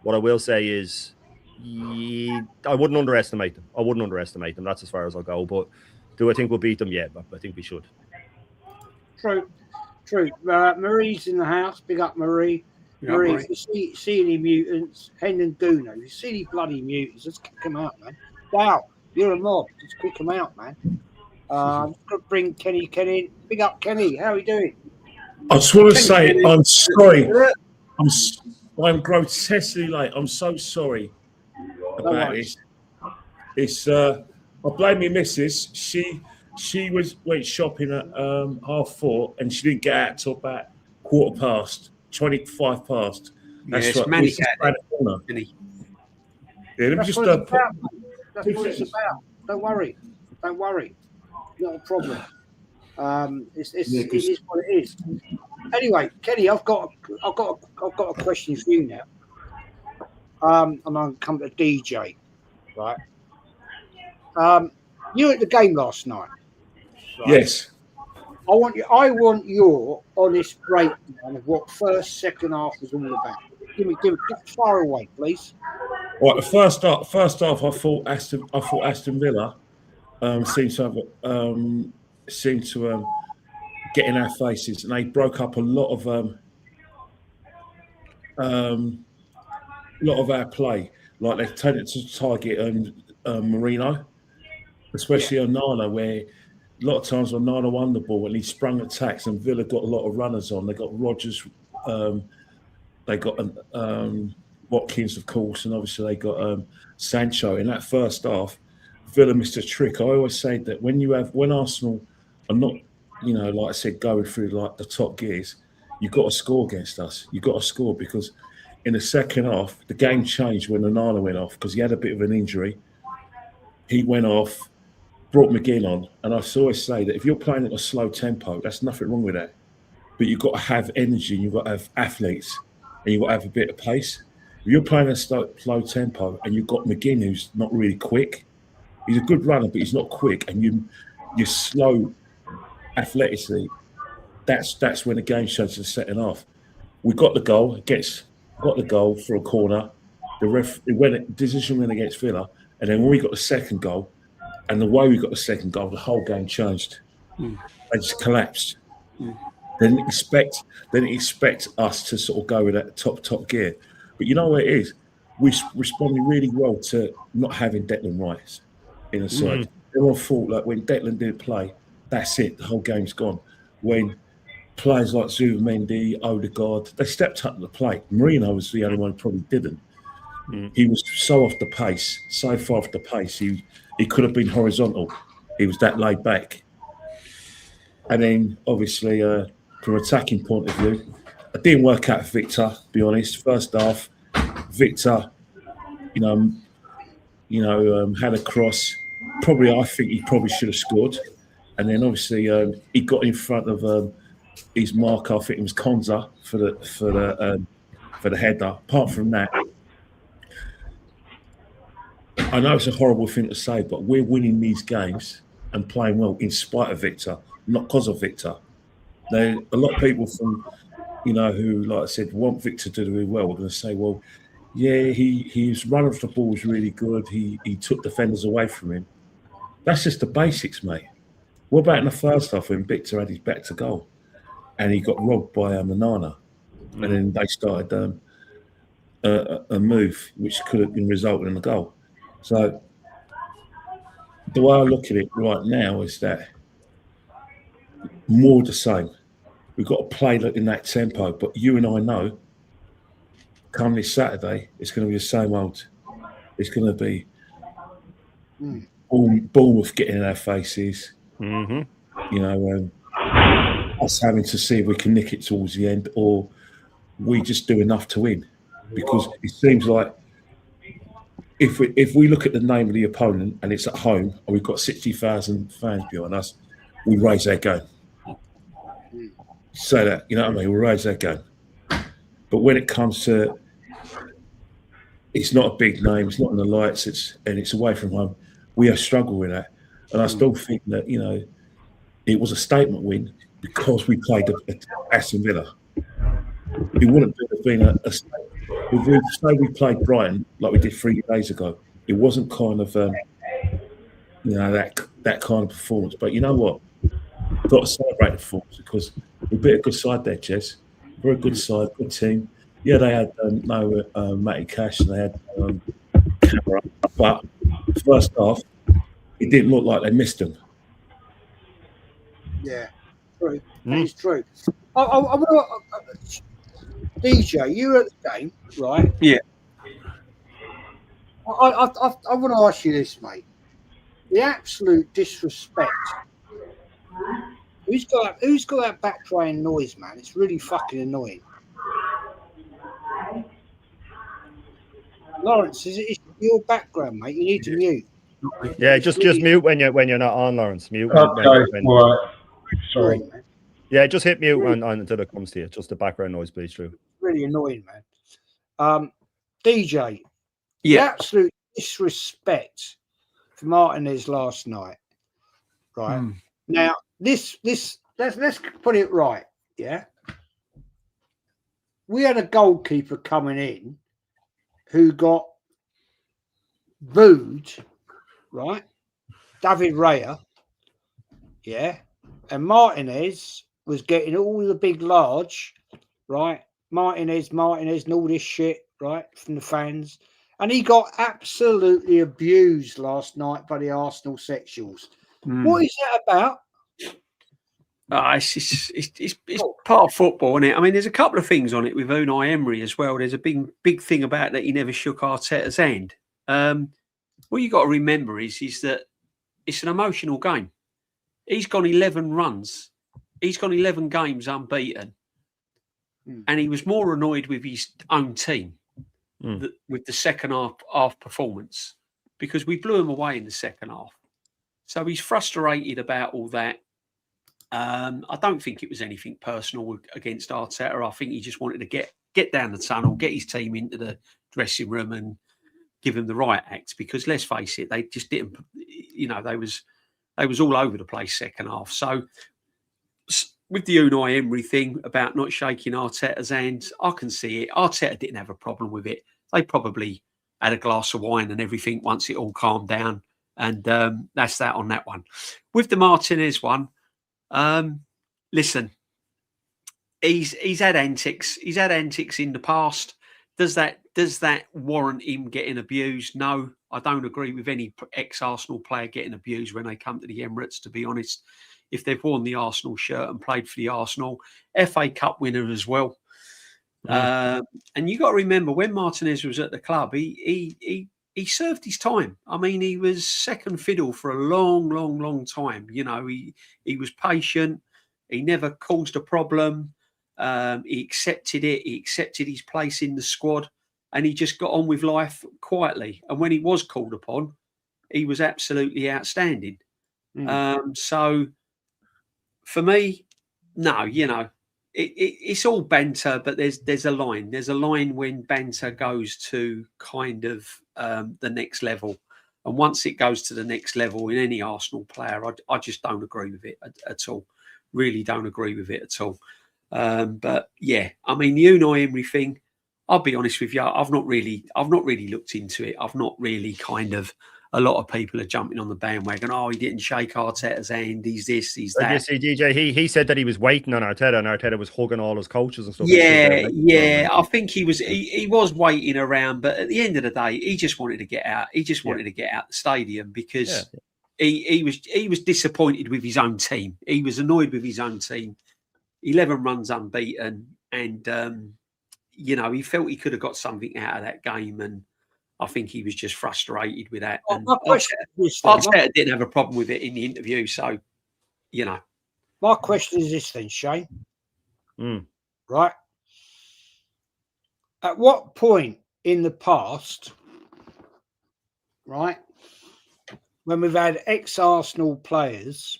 what I will say is I wouldn't underestimate them. That's as far as I'll go. But do I think we'll beat them? Yeah, but I think we should. True. Marie's in the house. Big up, Marie. Yeah, Marie, Marie. if you see any mutants, Hen and Gooner, if you see any bloody mutants, just kick them out, man. Wow, you're a mob. Just kick them out, man. I'm just going to bring Kenny in. Big up, Kenny. How are you doing? I just want to say I'm sorry. I'm grotesquely late. I'm so sorry about this. It's I blame my missus. She went shopping at 4:30 and she didn't get out till about 25 past. That's yes, right. Yeah, let me just That's what it's about. Don't worry. Not a problem. It is what it is. Anyway, Kenny, I've got a question for you now. And I'll come to DJ, right? You were at the game last night. Right? Yes. I want your honest breakdown of what second half was all about. Give it far away, please. Right, the first half, I thought Aston Villa seemed to get in our faces, and they broke up a lot of our play. Like, they tended to target Merino, especially on Nana, where a lot of times when Nana won the ball and he sprung attacks, and Villa got a lot of runners on. They got Rodgers, they got Watkins, of course, and obviously they got Sancho. In that first half, Villa missed a trick. I always say that when Arsenal are not, like I said, going through like the top gears, you've got to score against us. You've got to score, because in the second half, the game changed when Onana went off, because he had a bit of an injury. He went off, brought McGinn on, and I always say that if you're playing at a slow tempo, that's nothing wrong with that. But you've got to have energy, and you've got to have athletes, and you've got to have a bit of pace. If you're playing at a slow tempo and you've got McGinn, who's not really quick, he's a good runner, but he's not quick, and you're slow athletically, that's when the game shows the second half. We got the goal, for a corner. The decision went against Villa, and then when we got the second goal, and the way we got the second goal, the whole game changed. They just collapsed. They didn't expect us to sort of go with that top gear. But you know what it is? We responded really well to not having Declan Rice in the side. Everyone thought, like, when Declan didn't play, that's it, the whole game's gone. When players like Zubimendi, Odegaard, they stepped up to the plate. Merino was the only one who probably didn't. He was so far off the pace. He could have been horizontal. He was that laid back. And then, obviously, from an attacking point of view, it didn't work out for Victor, to be honest. First half, Victor, had a cross. I think he probably should have scored. And then, obviously, he got in front of his marker. I think it was Konza for the header. Apart from that, I know it's a horrible thing to say, but we're winning these games and playing well in spite of Victor, not because of Victor. A lot of people from, who, like I said, want Victor to do well, we're going to say, well, Yeah, his run off the ball was really good. He took defenders away from him. That's just the basics, mate. What about in the first half when Victor had his back to goal and he got robbed by Manana, and then they started a move which could have been resulted in a goal. So the way I look at it right now is that more the same. We've got to play in that tempo, but you and I know come this Saturday, it's going to be the same old. It's going to be Bournemouth getting in our faces. You know, us having to see if we can nick it towards the end, or we just do enough to win. Because it seems like if we look at the name of the opponent and it's at home and we've got 60,000 fans behind us, we raise our game. Say that, you know what I mean? We raise our game. But when it comes to, it's not a big name, it's not in the lights, it's away from home, we have struggled with that. And I still think that, you know, it was a statement win because we played at Aston Villa. It wouldn't have been a statement. If we say we played Brighton like we did 3 days ago, it wasn't kind of, you know, that kind of performance. But you know what? We've got to celebrate the performance because we beat a good side there, Jez. Very good side, good team. Yeah, they had Matty Cash and they had Camera, but first half, it didn't look like they missed them. Yeah, true. It's true. DJ, you were at the game, right? Yeah. I want to ask you this, mate. The absolute disrespect. Who's got that background noise, man? It's really fucking annoying. Lawrence, it's your background, mate. You need to mute. Yeah, just mute when you're not on, Lawrence. Mute. Okay, right. Sorry. Yeah, just hit mute until it comes to you. Just the background noise, please, Drew. Really annoying, man. DJ, Yeah, the absolute disrespect for Martinez last night. Right now, let's put it right. Yeah, we had a goalkeeper coming in who got booed, right? David Raya, yeah, and Martinez was getting all the big large, right? Martinez, and all this shit, right, from the fans. And he got absolutely abused last night by the Arsenal sexuals. What is that about? It's part of football, isn't it? I mean, there's a couple of things on it with Unai Emery as well. There's a big thing about that he never shook Arteta's hand. What you got to remember is that it's an emotional game. He's gone 11 runs. He's gone 11 games unbeaten. And he was more annoyed with his own team with the second half performance because we blew him away in the second half. So he's frustrated about all that. I don't think it was anything personal against Arteta. I think he just wanted to get down the tunnel, get his team into the dressing room and give him the right act because let's face it, they just didn't, you know, they was all over the place second half. So with the Unai Emery thing about not shaking Arteta's hand, I can see it. Arteta didn't have a problem with it. They probably had a glass of wine and everything once it all calmed down. And that's that on that one. With the Martinez one, listen, he's had antics. He's had antics in the past. Does that warrant him getting abused? No, I don't agree with any ex-Arsenal player getting abused when they come to the Emirates, to be honest. If they've worn the Arsenal shirt and played for the Arsenal, FA Cup winner as well. And you got to remember when Martinez was at the club, he served his time. I mean, he was second fiddle for a long time. You know, he was patient. He never caused a problem. He accepted it. He accepted his place in the squad, and he just got on with life quietly. And when he was called upon, he was absolutely outstanding. So for me, no, you know, it's all banter, but there's a line. There's a line when banter goes to kind of the next level. And once it goes to the next level in any Arsenal player, I just don't agree with it at all. Really don't agree with it at all. But yeah, I mean, the Unai Emery thing, I'll be honest with you. I've not really looked into it. I've not really kind of. A lot of people are jumping on the bandwagon. Oh, he didn't shake Arteta's hand. He's this, he's that. You see, DJ, he said that he was waiting on Arteta, and Arteta was hugging all his coaches and stuff. Yeah. I think he was waiting around, but at the end of the day, he just wanted to get out. He just wanted to get out the stadium because he was disappointed with his own team. He was annoyed with his own team. 11 runs unbeaten, and he felt he could have got something out of that game, and I think he was just frustrated with that. And Arteta didn't have a problem with it in the interview, so My question is this then, Shane. Right? At what point in the past, right, when we've had ex-Arsenal players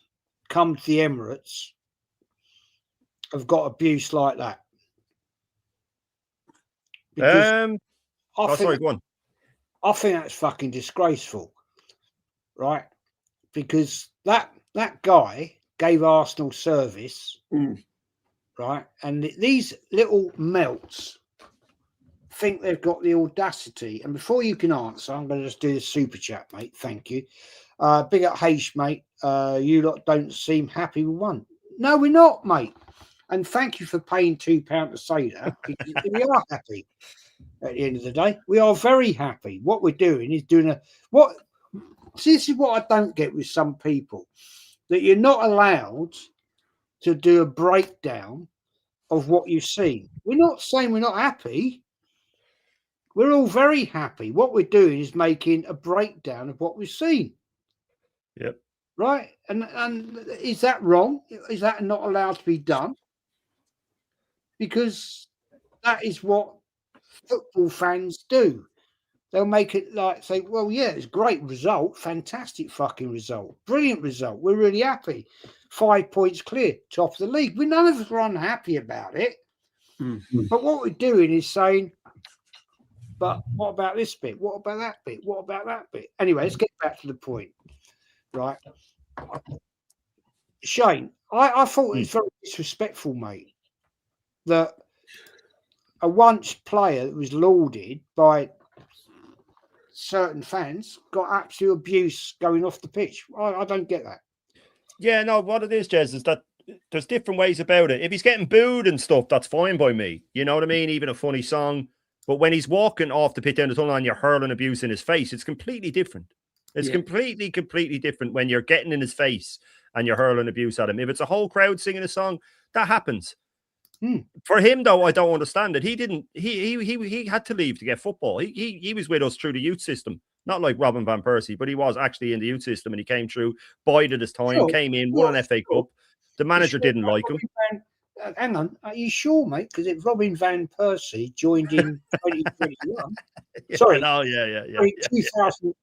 come to the Emirates, have got abuse like that? Because go on. I think that's fucking disgraceful, right? Because that guy gave Arsenal service, right? And these little melts think they've got the audacity. And before you can answer, I'm going to just do the super chat, mate. Thank you. Big up H, mate. You lot don't seem happy with one. No, we're not, mate. And thank you for paying £2 to say that. Because we are happy. At the end of the day, we are very happy. What we're doing is this is what I don't get with some people, that you're not allowed to do a breakdown of what you've seen. We're not saying we're not happy. We're all very happy. What we're doing is making a breakdown of what we've seen. Yep. Right? And is that wrong? Is that not allowed to be done? Because that is what football fans do. They'll make it like say, well, yeah, it's a great result, fantastic fucking result, brilliant result. We're really happy. 5 points clear, top of the league. None of us are unhappy about it. But what we're doing is saying, but what about this bit? What about that bit? What about that bit? Anyway, let's get back to the point. Right. Shane, I thought it was very disrespectful, mate, that a once player that was lauded by certain fans got absolute abuse going off the pitch. I don't get that. Yeah, no, what it is, Jez, is that there's different ways about it. If he's getting booed and stuff, that's fine by me. You know what I mean? Even a funny song. But when he's walking off the pitch down the tunnel and you're hurling abuse in his face, it's completely different. It's completely different when you're getting in his face and you're hurling abuse at him. If it's a whole crowd singing a song, that happens. For him, though, I don't understand it. He didn't. He had to leave to get football. He was with us through the youth system, not like Robin van Persie, but he was actually in the youth system, and he came through, bided his time, came in, won an FA Cup. The manager didn't like him. Hang on, are you sure, mate? Because if Robin van Persie joined in 2021, sorry, no, yeah. 2000,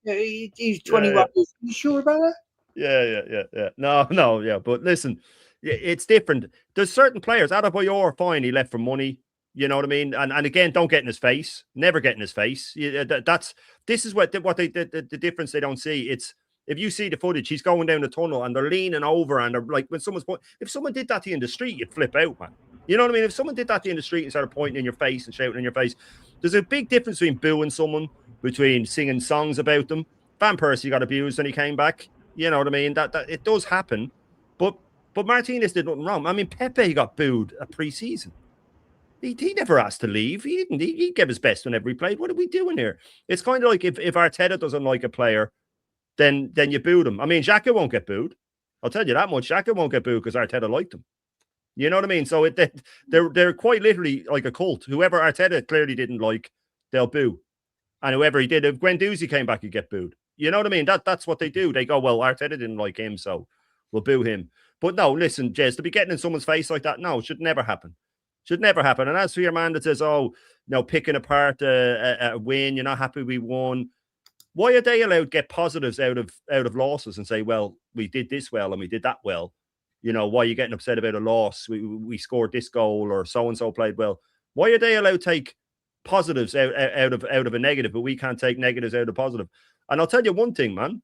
he's 21. Are you sure about that? Yeah. No, yeah. But listen, it's different. There's certain players. Adebayor, fine, he left for money. You know what I mean? And again, don't get in his face. Never get in his face. This is what the difference they don't see. It's if you see the footage, he's going down the tunnel and they're leaning over and they're like when if someone did that to you in the street, you'd flip out, man. You know what I mean? If someone did that to you in the street and started pointing in your face and shouting in your face, there's a big difference between booing someone, between singing songs about them. Van Persie got abused when he came back. You know what I mean? That it does happen, but Martinez did nothing wrong. I mean, Pepe got booed at pre-season. He never asked to leave. He didn't. He gave his best whenever he played. What are we doing here? It's kind of like if Arteta doesn't like a player, then you booed him. I mean, Xhaka won't get booed. I'll tell you that much. Xhaka won't get booed because Arteta liked him. You know what I mean? So they're quite literally like a cult. Whoever Arteta clearly didn't like, they'll boo. And whoever he did, if Guendouzi came back, he'd get booed. You know what I mean? That's what they do. They go, well, Arteta didn't like him, so we'll boo him. But no, listen, Jez, to be getting in someone's face like that, no, it should never happen. Should never happen. And as for your man that says, oh, picking apart a win, you're not happy we won. Why are they allowed to get positives out of losses and say, well, we did this well and we did that well? You know, why are you getting upset about a loss? We scored this goal or so-and-so played well. Why are they allowed to take positives out of a negative, but we can't take negatives out of positive? And I'll tell you one thing, man.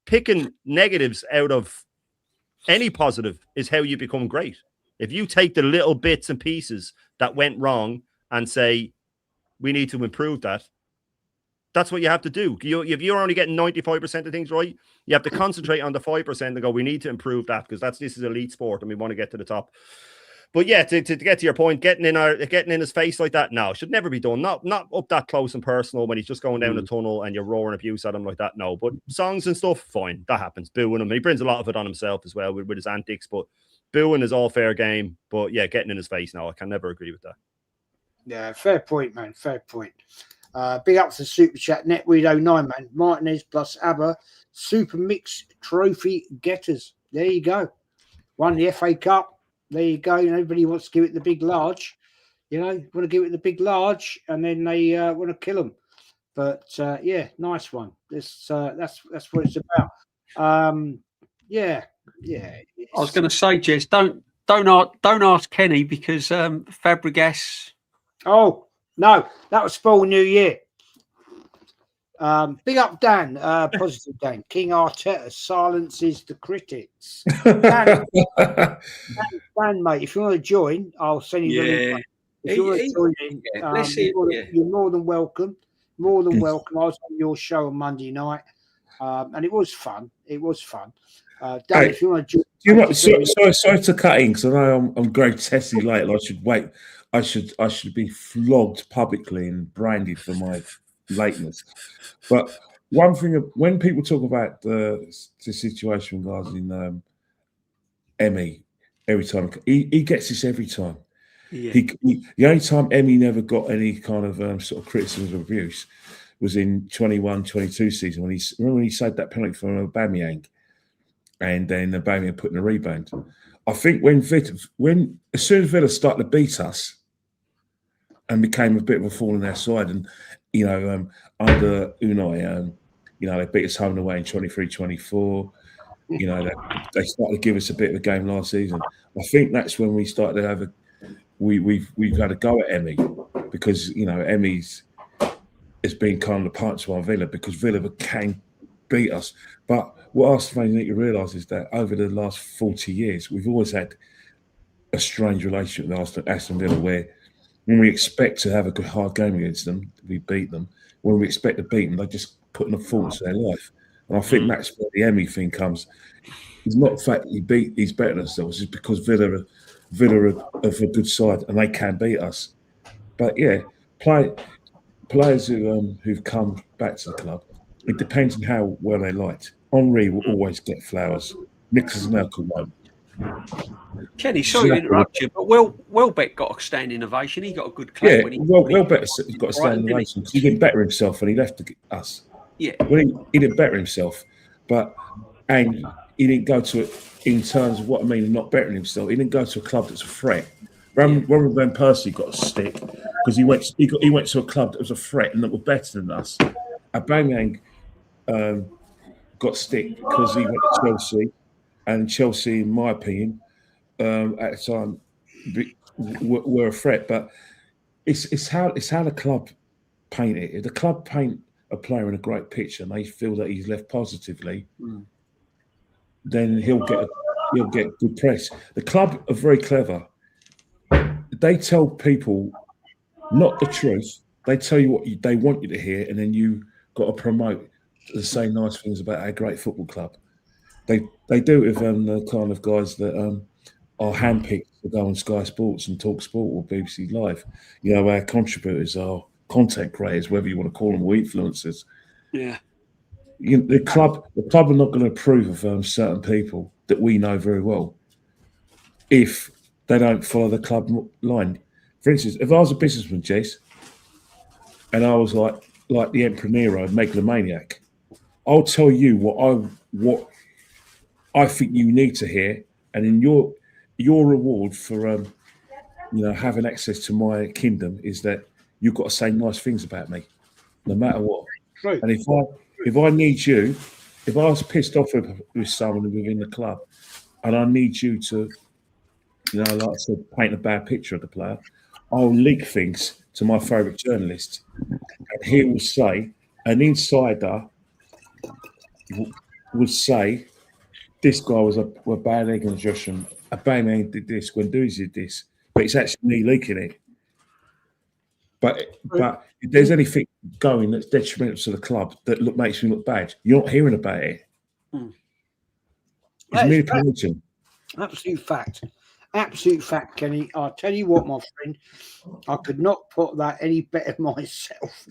Picking negatives out of any positive is how you become great. If you take the little bits and pieces that went wrong and say, we need to improve that. That's what you have to do. If you're only getting 95% of things right, you have to concentrate on the 5% and go, we need to improve that because this is elite sport and we want to get to the top. But yeah, to get to your point, getting in his face like that, no, should never be done. Not up that close and personal when he's just going down the tunnel and you're roaring abuse at him like that. No, but songs and stuff, fine, that happens. Booing him, he brings a lot of it on himself as well with his antics. But booing is all fair game. But yeah, getting in his face, no, I can never agree with that. Yeah, fair point, man. Fair point. Big up to Super Chat, Netweed09, man. Martinez plus ABBA, Super Mix Trophy getters. There you go. Won the FA Cup. There you go. Everybody wants to give it the big large. Want to give it the big large, and then they want to kill them. But yeah, nice one. That's what it's about. Yeah. I was going to say, Jez, don't ask Kenny because Fabregas. Oh no, that was spoil New Year. Big up Dan, positive Dan. King Arteta silences the critics. Dan, mate, if you want to join, I'll send you the link. If you want to join in, you're more than welcome. More than welcome. I was on your show on Monday night, and it was fun. Dan, if you want to join, sorry to cut in because I know I'm grotesquely late and I should wait. I should be flogged publicly and branded for my lateness. But one thing, when people talk about the situation regarding Emi, every time he gets this every time. Yeah. The only time Emi never got any kind of sort of criticism or abuse was in 21-22 season when he saved that penalty from Aubameyang, and then Aubameyang put in a rebound. I think as soon as Villa started to beat us and became a bit of a fall on their side, and under Unai, they beat us home and away in 23-24. They started to give us a bit of a game last season. I think that's when we started to have we've had a go at Emi because Emi's has been kind of the punch of our Villa because Villa can beat us. But what Arsenal fans need to realise is that over the last 40 years, we've always had a strange relationship with Aston Villa where when we expect to have a good hard game against them, we beat them. When we expect to beat them, they just put in a fault to their life. And I think that's where the Emi thing comes. It's not the fact that he's better than themselves, it's because Villa are a good side and they can beat us. But yeah, players who've come back to the club, it depends on how well they liked. Henri will always get flowers. Nicholas Anelka won't. Kenny, sorry to interrupt you, but Welbeck got a standing ovation. He got a good club. Yeah, Welbeck's got a standing ovation because he did better himself and he left us. Yeah, well, he did better himself, and he didn't go to it in terms of what I mean, not bettering himself. He didn't go to a club that's a threat. Robin Van Persie got a stick because he went to a club that was a threat and that were better than us. Aubameyang got stick because he went to Chelsea, and Chelsea, in my opinion, at the time were a threat. But it's how the club paint it. If the club paint a player in a great picture and they feel that he's left positively, then he'll get good press. The club are very clever. They tell people not the truth. They tell you what they want you to hear, and then you got to promote to say nice things about our great football club. They do it with the kind of guys that are handpicked to go on Sky Sports and Talk Sport or BBC Live. Our contributors are content creators, whether you want to call them, or influencers. Yeah. The club are not going to approve of certain people that we know very well if they don't follow the club line. For instance, if I was a businessman, Jess, and I was like the Emperor Nero, megalomaniac, I'll tell you what I think you need to hear, and in your reward for having access to my kingdom is that you've got to say nice things about me, no matter what. True. And if I need you, if I was pissed off with someone within the club, and I need you to, like I said, paint a bad picture of the player, I'll leak things to my favourite journalist, and he will say, an insider would say, this guy was a bad egg and Joshua. Aubameyang did this, Guendouzi did this, but it's actually me leaking it. But if there's anything going that's detrimental to the club that makes me look bad, you're not hearing about it. It's mere pollution. Absolute fact. Absolute fact, Kenny. I'll tell you what, my friend, I could not put that any better myself.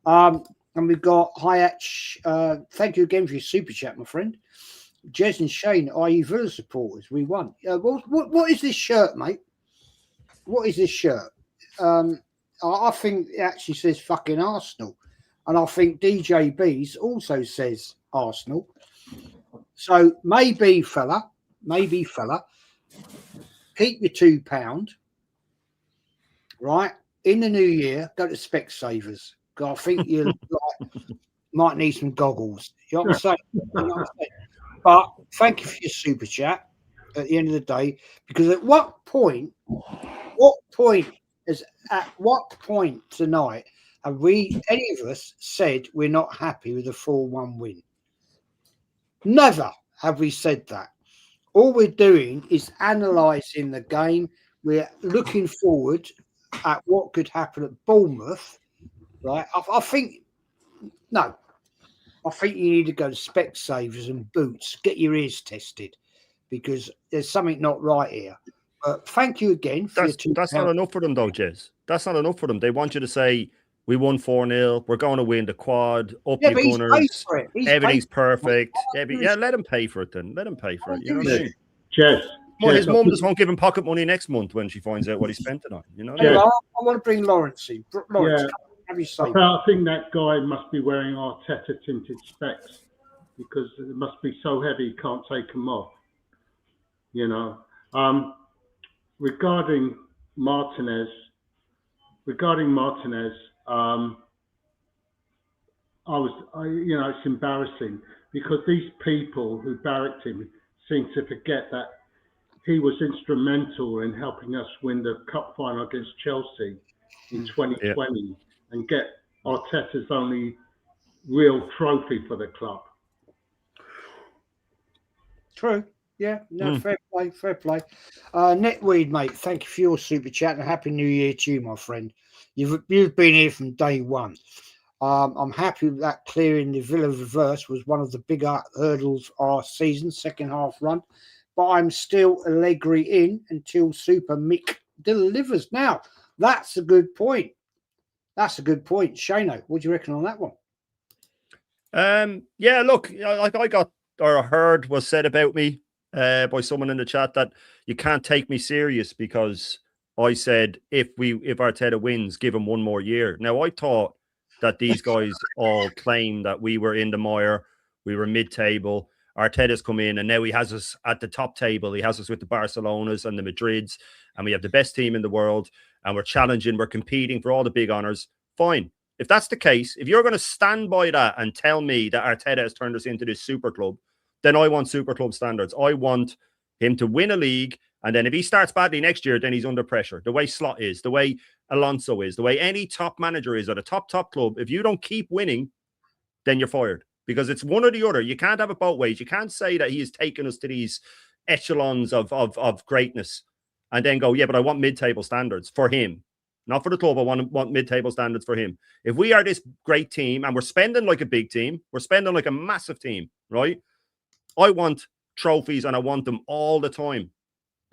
And we've got Hayach. Thank you again for your super chat, my friend. Jez and Shane, are you Villa supporters? We won. What is this shirt, mate? What is this shirt? I think it actually says fucking Arsenal. And I think DJB's also says Arsenal. So maybe, fella, keep your £2, right? In the new year, go to Specsavers. I think you might need some goggles. You know what I'm saying? But thank you for your super chat at the end of the day, because at what point tonight have any of us said we're not happy with the 4-1 win? Never have we said that. All we're doing is analysing the game. We're looking forward at what could happen at Bournemouth, right? I think you need to go to Specsavers and Boots, get your ears tested, because there's something not right here. But thank you again for your £2. That's not enough for them, though, Jez. That's not enough for them. They want you to say, we won 4-0, we're going to win the quad, up your Gunners, everything's perfect. Yeah, let him pay for it then. Let him pay for it. You know what I mean? Jez. Well, his mum just won't give him pocket money next month when she finds out what he spent it on. You know? I want to bring Lawrence in. Lawrence, have you say? I think that guy must be wearing Arteta tinted specs because it must be so heavy he can't take them off. You know. Regarding Martinez, it's embarrassing because these people who barracked him seem to forget that he was instrumental in helping us win the cup final against Chelsea in 2020 and get Arteta's only real trophy for the club. True. Yeah, no, fair play. Netweed, mate, thank you for your super chat and Happy New Year to you, my friend. You've been here from day one. I'm happy with that clearing the Villa reverse was one of the bigger hurdles of our season, second half run. But I'm still Allegri in until Super Mick delivers. Now, that's a good point. Shano, what do you reckon on that one? Yeah, look, like I got or heard was said about me by someone in the chat that you can't take me serious because I said if Arteta wins, give him one more year. Now I thought that these guys all claim that we were in the mire, we were mid-table. Arteta's come in and now he has us at the top table. He has us with the Barcelonas and the Madrids, and we have the best team in the world, and we're challenging, we're competing for all the big honours. Fine. If that's the case, if you're going to stand by that and tell me that Arteta has turned us into this super club, then I want super club standards. I want him to win a league, and then if he starts badly next year, then he's under pressure. The way Slot is, the way Alonso is, the way any top manager is at a top club, if you don't keep winning, then you're fired. Because it's one or the other. You can't have it both ways. You can't say that he has taken us to these echelons of greatness and then go, yeah, but I want mid-table standards for him. Not for the club. I want mid-table standards for him. If we are this great team and we're spending like a big team, we're spending like a massive team, right? I want trophies and I want them all the time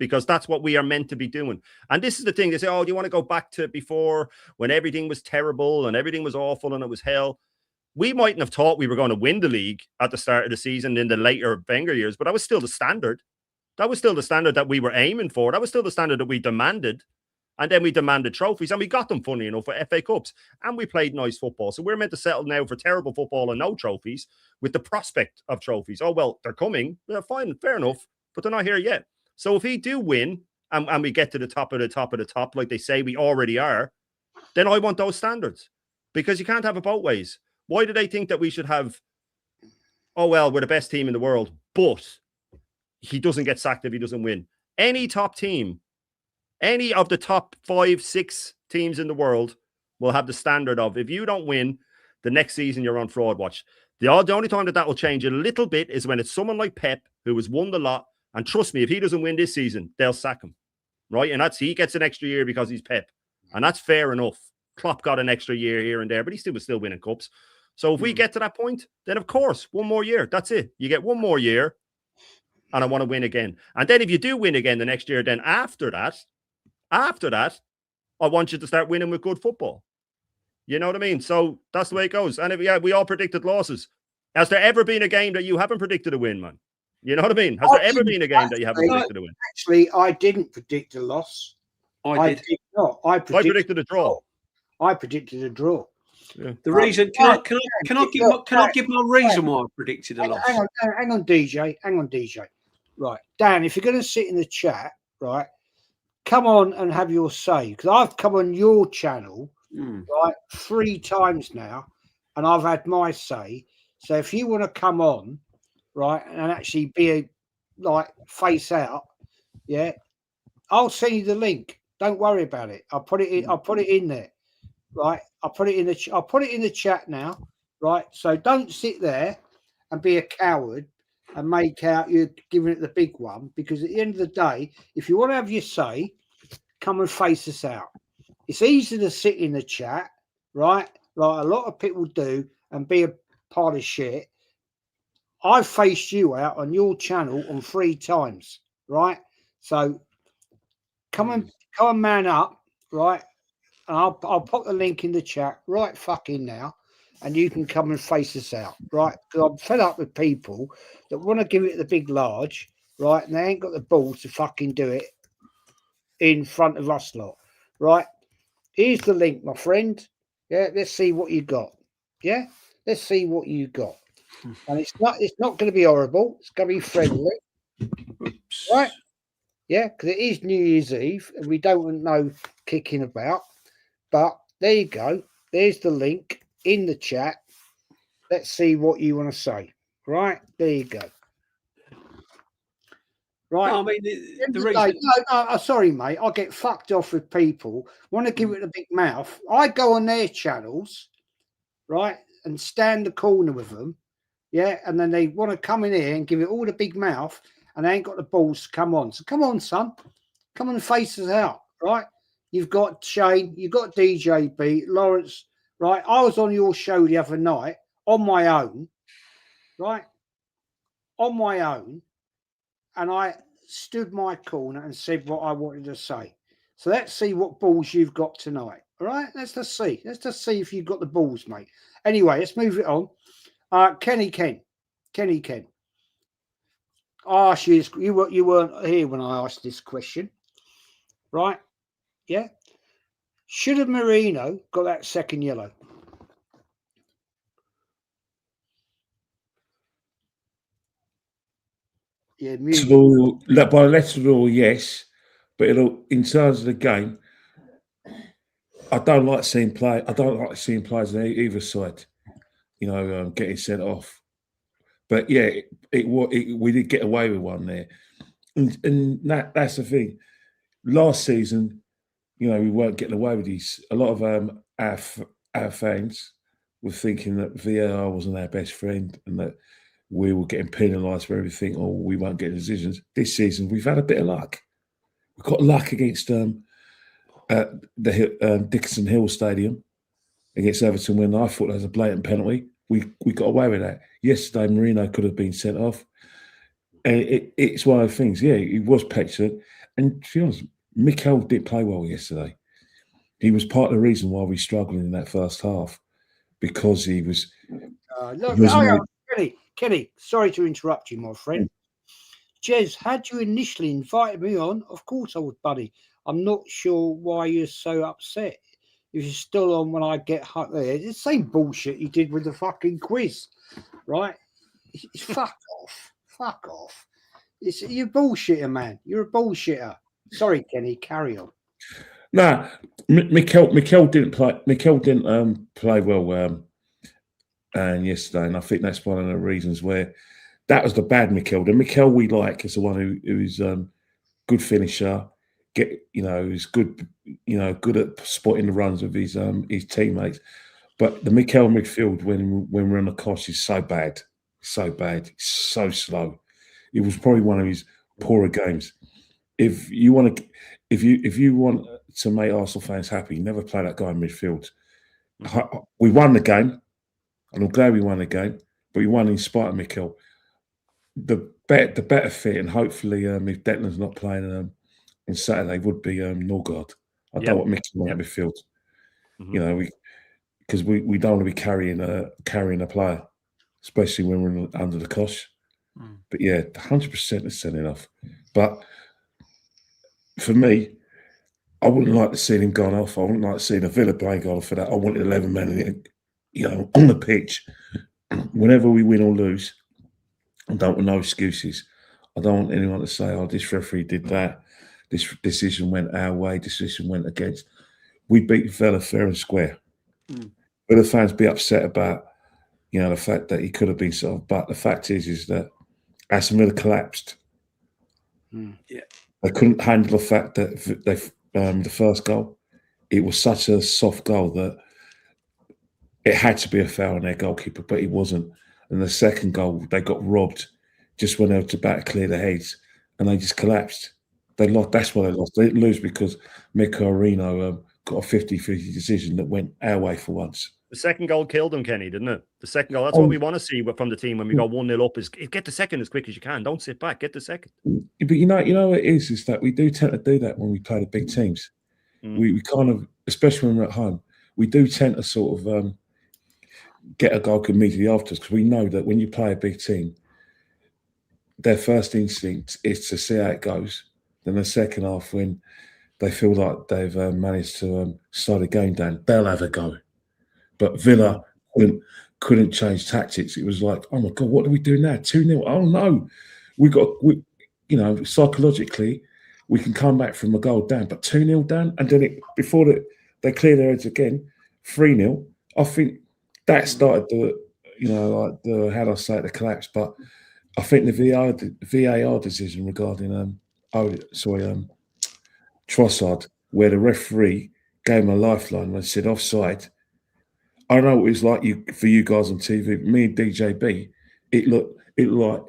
because that's what we are meant to be doing. And this is the thing. They say, oh, do you want to go back to before when everything was terrible and everything was awful and it was hell? We mightn't have thought we were going to win the league at the start of the season in the later Wenger years, but that was still the standard. That was still the standard that we were aiming for. That was still the standard that we demanded. And then we demanded trophies, and we got them, funny enough, for FA Cups. And we played nice football. So we're meant to settle now for terrible football and no trophies with the prospect of trophies. Oh, well, they're coming. They're fine, fair enough, but they're not here yet. So if he do win and we get to the top of the top, like they say we already are, then I want those standards because you can't have it both ways. Why do they think that we should have, oh, well, we're the best team in the world, but he doesn't get sacked if he doesn't win? Any top team, any of the top 5, 6 teams in the world will have the standard of, if you don't win, the next season you're on fraud watch. The only time that will change a little bit is when it's someone like Pep, who has won the lot, and trust me, if he doesn't win this season, they'll sack him, right? And he gets an extra year because he's Pep, and that's fair enough. Klopp got an extra year here and there, but he was still winning cups. So if we get to that point, then of course, one more year. That's it. You get one more year, and I want to win again. And then if you do win again the next year, then after that, I want you to start winning with good football. You know what I mean? So that's the way it goes. And if, we all predicted losses. Has there ever been a game that you haven't predicted a win, man? You know what I mean? Has there ever been a game that you haven't predicted a win? Actually, I didn't predict a loss. I did not. I predicted a draw. I predicted a draw. Yeah. The reason can I give my reason why I predicted a loss? Hang on, DJ. Right, Dan, if you're going to sit in the chat, right, come on and have your say, because I've come on your channel right 3 times now, and I've had my say. So if you want to come on, right, and actually be face out, yeah, I'll send you the link. Don't worry about it. I'll put it in there. Right, I'll put it in the chat now. Right, so don't sit there and be a coward and make out you're giving it the big one, because at the end of the day, if you want to have your say, come and face us out. It's easy to sit in the chat, right, like a lot of people do, and be a part of shit. I've faced you out on your channel on 3 times, right? So come and man up, right? And I'll put the link in the chat right fucking now, and you can come and face us out, right? Because I'm fed up with people that want to give it the big large, right? And they ain't got the balls to fucking do it in front of us lot, right? Here's the link, my friend. Yeah, let's see what you got. Yeah, let's see what you got. And it's not going to be horrible. It's going to be friendly, right? Yeah, because it is New Year's Eve, and we don't want no kicking about. But there you go. There's the link in the chat. Let's see what you want to say. Right, there you go. Right. No, I mean, the reason... no, sorry, mate. I get fucked off with people want to give it a big mouth. I go on their channels, right, and stand the corner with them, yeah, and then they want to come in here and give it all the big mouth, and they ain't got the balls to come on. So come on, son, come and face us out, right? You've got Shane, you've got DJB, Lawrence, right? I was on your show the other night on my own, right? On my own. And I stood my corner and said what I wanted to say. So let's see what balls you've got tonight. All right? Let's just see. Let's just see if you've got the balls, mate. Anyway, let's move it on. Kenny Ken. I asked you this. You weren't here when I asked this question. Right? Yeah. Should have Merino got that second yellow? Yeah, by letter rule, yes, but in terms of the game, I don't like seeing play. I don't like seeing players on either side, getting sent off. But yeah, we did get away with one there, and that's the thing. Last season, we weren't getting away with these. A lot of our fans were thinking that VAR wasn't our best friend and that we were getting penalised for everything, or we weren't getting decisions. This season, we've had a bit of luck. We've got luck against the Dickinson Hill Stadium against Everton when I thought there was a blatant penalty. We got away with that. Yesterday, Merino could have been sent off. And it's one of the things, yeah, he was petulant. And to be honest, Mikel didn't play well yesterday. He was part of the reason why we struggled in that first half, because he was... Kenny, sorry to interrupt you, my friend. Jez, had you initially invited me on, of course I would, buddy. I'm not sure why you're so upset. If you're still on when I get hot there, it's the same bullshit you did with the fucking quiz, right? Fuck off. You're a bullshitter, man. You're a bullshitter. Sorry, Kenny, carry on. Nah, Mikel didn't play. Mikel didn't play well. And yesterday, and I think that's one of the reasons where that was the bad Mikel. The Mikel we like is the one who's good finisher, who's good, good at spotting the runs of his teammates. But the Mikel midfield when we're on the cosh is so bad, so slow. It was probably one of his poorer games. If you want to, if you want to make Arsenal fans happy, never play that guy in midfield. We won the game, and I'm glad we won the game, but we won in spite of Mikel. The better fit, and hopefully, if Declan's not playing on Saturday, would be Norgard. I don't want Mikel in midfield. You know, because we don't want to be carrying a player, especially when we're under the cosh. But yeah, 100% is sending off. But for me, I wouldn't like to see him gone off. I wouldn't like to see the Villa playing gone off for that. I wanted 11 men, on the pitch. Whenever we win or lose, I don't want no excuses. I don't want anyone to say, "Oh, this referee did that. This decision went our way. This decision went against." We beat Villa fair and square. Villa fans be upset about, the fact that he could have been solved. But the fact is that Aston Villa collapsed. They couldn't handle the fact that the first goal, it was such a soft goal that it had to be a foul on their goalkeeper, but it wasn't. And the second goal, they got robbed just when they were about to clear their heads, and they just collapsed. They lost. That's why they lost. They didn't lose because Merino got a 50-50 decision that went our way for once. The second goal killed them, Kenny, didn't it? The second goal. That's what we want to see from the team when we go 1-0 up. Is get the second as quick as you can. Don't sit back. Get the second. But you know what it is that we do tend to do that when we play the big teams. We kind of, especially when we're at home, we do tend to sort of get a goal immediately afterwards, because we know that when you play a big team, their first instinct is to see how it goes. Then the second half, when they feel like they've managed to slow the game down, they'll have a go. But Villa couldn't change tactics. It was like, oh my God, what do we do now? 2-0. Oh no, psychologically, we can come back from a goal down, but 2-0 down, and then before they clear their heads again, 3-0. I think that started the how do I say it, the collapse. But I think the VAR decision regarding Trossard, where the referee gave him a lifeline and said offside. I don't know what it was like for you guys on TV. Me and DJB, it looked like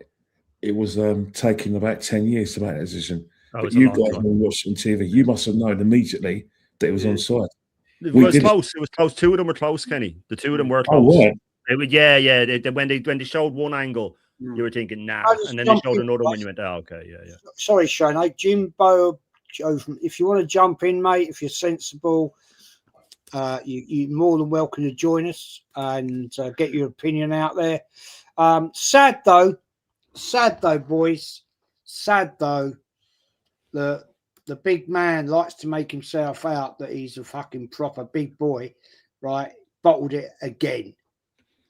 it was taking about 10 years to make that decision. But you guys were watching TV. You must have known immediately that it was onside. It was close. It was close. Two of them were close, Kenny. The two of them were close. Oh, yeah. When they showed one angle, you were thinking, nah. And then they showed another one, you went, oh, okay, yeah. Sorry, Shane. Jimbo, if you want to jump in, mate, if you're sensible, you're more than welcome to join us and get your opinion out there. Sad though, boys. Sad though, the big man likes to make himself out that he's a fucking proper big boy, right? Bottled it again.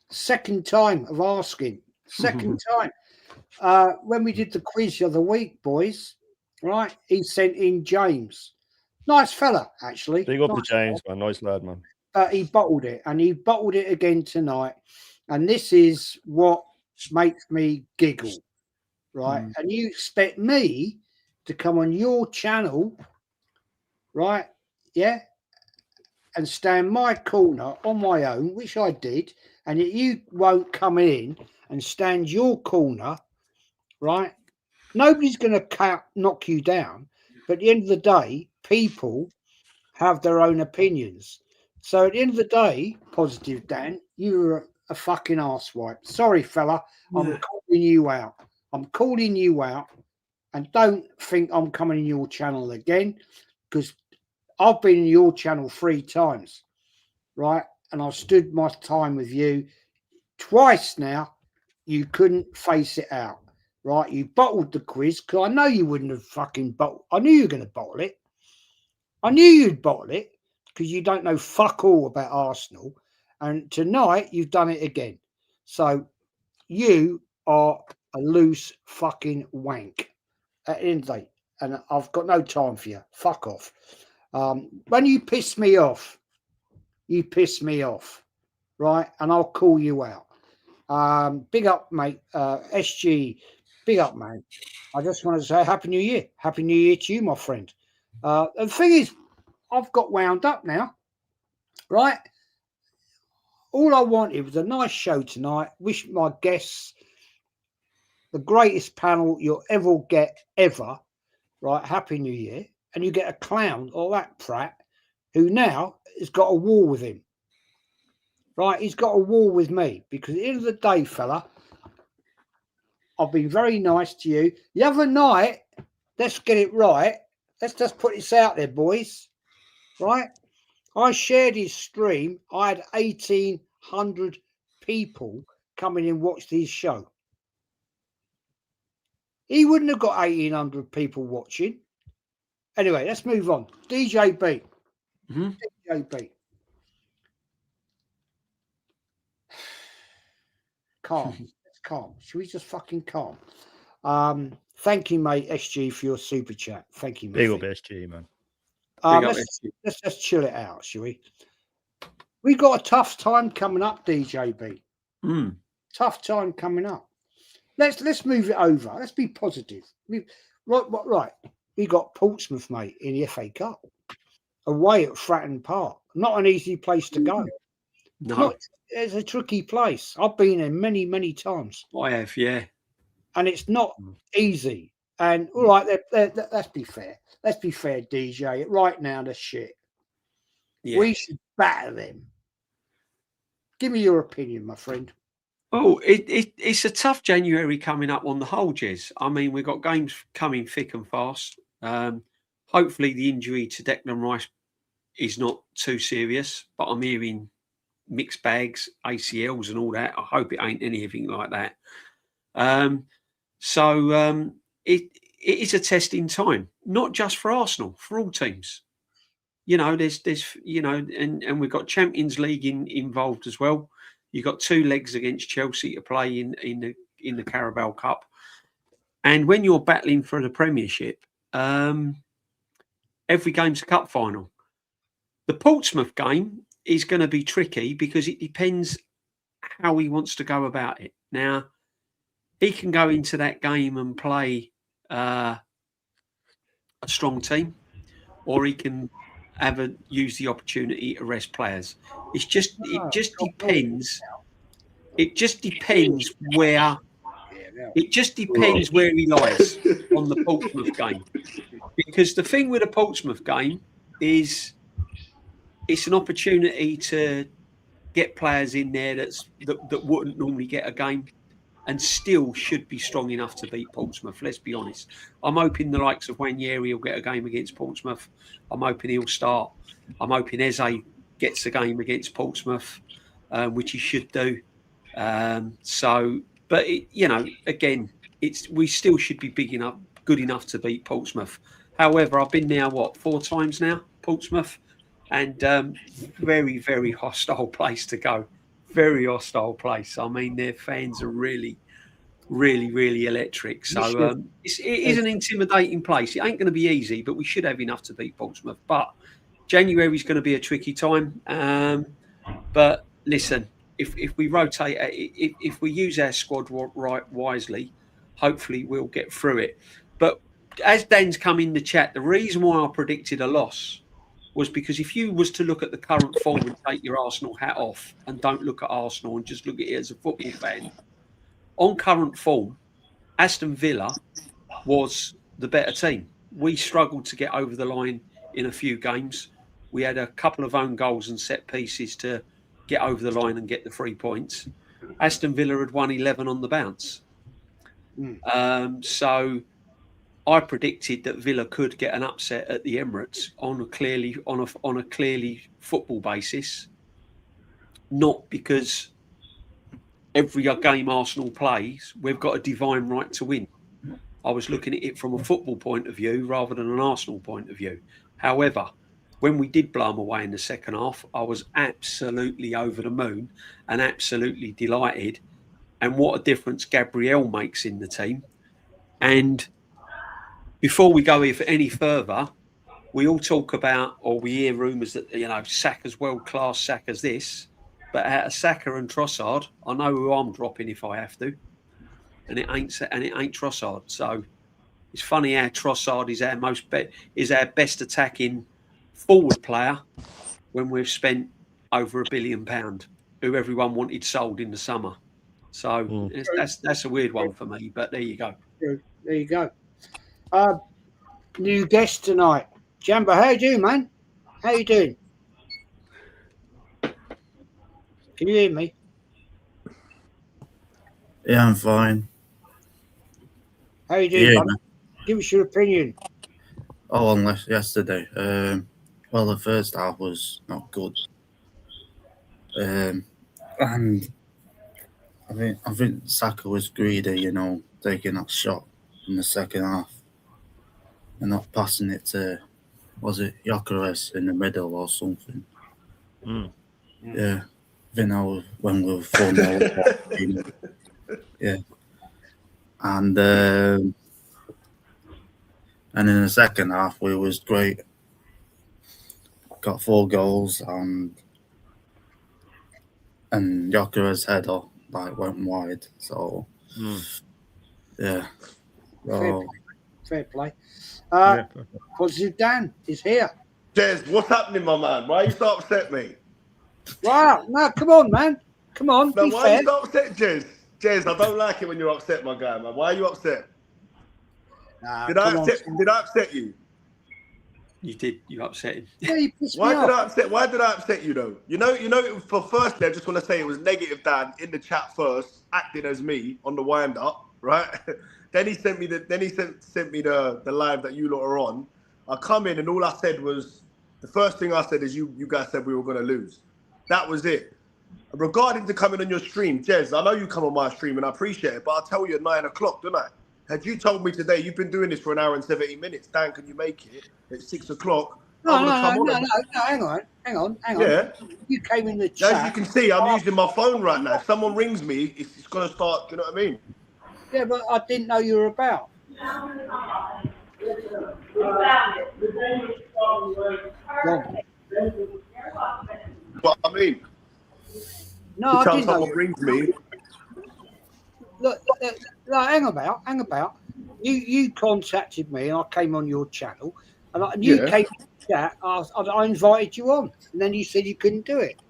Second time of asking. Second time. When we did the quiz the other week, boys, right? He sent in James. Nice fella, actually. Big up to James, man. Nice lad, man. He bottled it, and he bottled it again tonight. And this is what makes me giggle, right? And you expect me to come on your channel, right? Yeah, and stand my corner on my own, which I did, and yet you won't come in and stand your corner, right? Nobody's going to knock you down, but at the end of the day, people have their own opinions. So at the end of the day, positive Dan, you're a fucking arsewipe. Sorry, fella, I'm calling you out. I'm calling you out, and don't think I'm coming in your channel again, because I've been in your channel 3 times, right? And I've stood my time with you twice now. You couldn't face it out, right? You bottled the quiz, because I know you wouldn't have fucking bottled. I knew you were going to bottle it. I knew you'd bottle it, because you don't know fuck all about Arsenal. And tonight you've done it again. So you are a loose fucking wank at the end of the day. And I've got no time for you. Fuck off. When you piss me off, right? And I'll call you out. Big up, mate. SG, big up, man. I just want to say Happy New Year. Happy New Year to you, my friend. The thing is, I've got wound up now, right? All I wanted was a nice show tonight. Wish my guests the greatest panel you'll ever get, ever, right? Happy New Year. and you get a clown or that prat who now has got a war with him. Right? He's got a war with me because at the end of the day, fella, I've been very nice to you. The other night, let's get it right. Let's just put this out there, boys. Right? I shared his stream. I had 1,800 people coming and watch his show. He wouldn't have got 1,800 people watching. Anyway, let's move on. DJB. DJB. Calm. Let's calm. Should we just fucking calm? Thank you, mate, SG, for your super chat. Thank you, mate. Big up SG, man. Let's just chill it out, shall we? We got a tough time coming up, DJB. Tough time coming up. Let's move it over. Let's be positive. Right. We got Portsmouth, mate, in the FA Cup. Away at Fratton Park. Not an easy place to go. No. It's a tricky place. I've been there many, many times. I have, yeah. And it's not easy. And all right, let's be fair. Let's be fair, DJ. Right now, they're shit. Yeah. We should batter them. Give me your opinion, my friend. Oh, it's a tough January coming up on the whole, Jez. I mean, we've got games coming thick and fast. Hopefully the injury to Declan Rice is not too serious, but I'm hearing mixed bags, ACLs and all that. I hope it ain't anything like that. So it is a testing time, not just for Arsenal, for all teams. You know, there's you know, and we've got Champions League involved as well. You've got 2 legs against Chelsea to play in the Carabao Cup, and when you're battling for the Premiership, every game's a cup final. The Portsmouth game is going to be tricky because it depends how he wants to go about it. Now, he can go into that game and play a strong team, or he can use the opportunity to rest players. It just depends. It just depends where. It just depends where he lies on the Portsmouth game. Because the thing with a Portsmouth game is it's an opportunity to get players in there that wouldn't normally get a game and still should be strong enough to beat Portsmouth. Let's be honest. I'm hoping the likes of Wanyeri will get a game against Portsmouth. I'm hoping he'll start. I'm hoping Eze gets a game against Portsmouth, which he should do. But again, we still should be good enough to beat Portsmouth. However, I've been there 4 times now, Portsmouth, and very, very hostile place to go. Very hostile place. I mean, their fans are really, really, really electric. So it is an intimidating place. It ain't going to be easy, but we should have enough to beat Portsmouth. But January is going to be a tricky time. But listen, if we rotate, if we use our squad right wisely, hopefully we'll get through it. But as Dan's come in the chat, the reason why I predicted a loss was because if you was to look at the current form and take your Arsenal hat off and don't look at Arsenal and just look at it as a football fan, on current form, Aston Villa was the better team. We struggled to get over the line in a few games. We had a couple of own goals and set pieces to get over the line and get the 3 points. Aston Villa had won 11 on the bounce. So I predicted that Villa could get an upset at the Emirates on a clearly football basis, not because every game Arsenal plays, we've got a divine right to win. I was looking at it from a football point of view rather than an Arsenal point of view. However, when we did blow them away in the second half, I was absolutely over the moon and absolutely delighted. And what a difference Gabriel makes in the team. And before we go any further, we all talk about, or we hear rumours that, Saka's world-class, Saka's this. But out of Saka and Trossard, I know who I'm dropping if I have to. And it ain't Trossard. So it's funny how Trossard is our best attacking forward player when we've spent over £1 billion, who everyone wanted sold in the summer. So that's a weird one for me, but there you go. There you go. New guest tonight, Jambo, how you doing, man? How you doing? Can you hear me? Yeah, I'm fine. How you doing, Yeah. bud? Give us your opinion. Oh, unless yesterday. Well, the first half was not good. And I think Saka was greedy, you know, taking that shot in the second half and not passing it to, was it Gyökeres in the middle or something? Yeah. I think that was when we were 4-0. Yeah. And in the second half, we was great. Got 4 goals and Gyökeres' header went wide. So yeah. Fair play. Positive Dan is here. Jez, what's happening, my man? Why are you so upset, mate? Wow, no, come on, man. Come on, No, be why fair. are you so upset, Jez? Jez, I don't like it when you're upset, my guy, man. Why are you upset? Nah, Did I upset you? You did. You upset him. Yeah, you pissed me Why off. did I upset you though? You know. For firstly, I just want to say it was negative Dan in the chat first, acting as me on the wind up, right? Then he sent me the live that you lot are on. I come in and all I said was the first thing I said is you guys said we were gonna lose. That was it. Regarding to coming on your stream, Jez, I know you come on my stream and I appreciate it, but I'll tell you at 9 o'clock, don't I? Had you told me today you've been doing this for 1 hour and 70 minutes, Dan, can you make it at 6 o'clock? No, hang on. Yeah. You came in the chat. As you can see, I'm using my phone right now. If someone rings me, it's going to start, you know what I mean? Yeah, but I didn't know you were about. What I mean? No, I Every time didn't know. someone rings me. Look, hang about. You contacted me and I came on your channel and you came to chat. I invited you on and then you said you couldn't do it.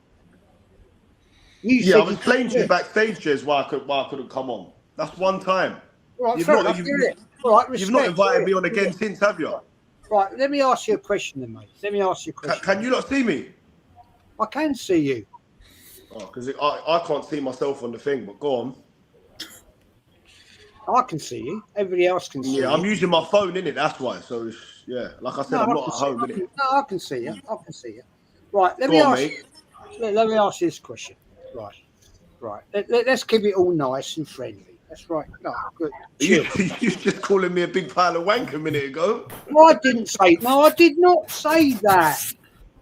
I was playing to you backstage, Jez, why I couldn't come on. That's one time. Right, You've not invited me on again since, have you? Right, let me ask you a question then, mate. Can you not see me? I can see you. Oh, because I can't see myself on the thing, but go on. I can see you. Everybody else can see you. Yeah, I'm using my phone, innit? That's why. So, like I said, I'm not at home, innit? No, I can see you. Right, let me ask you this question. Right. Let's keep it all nice and friendly. That's right. No, good. You just calling me a big pile of wank a minute ago. No, I did not say that.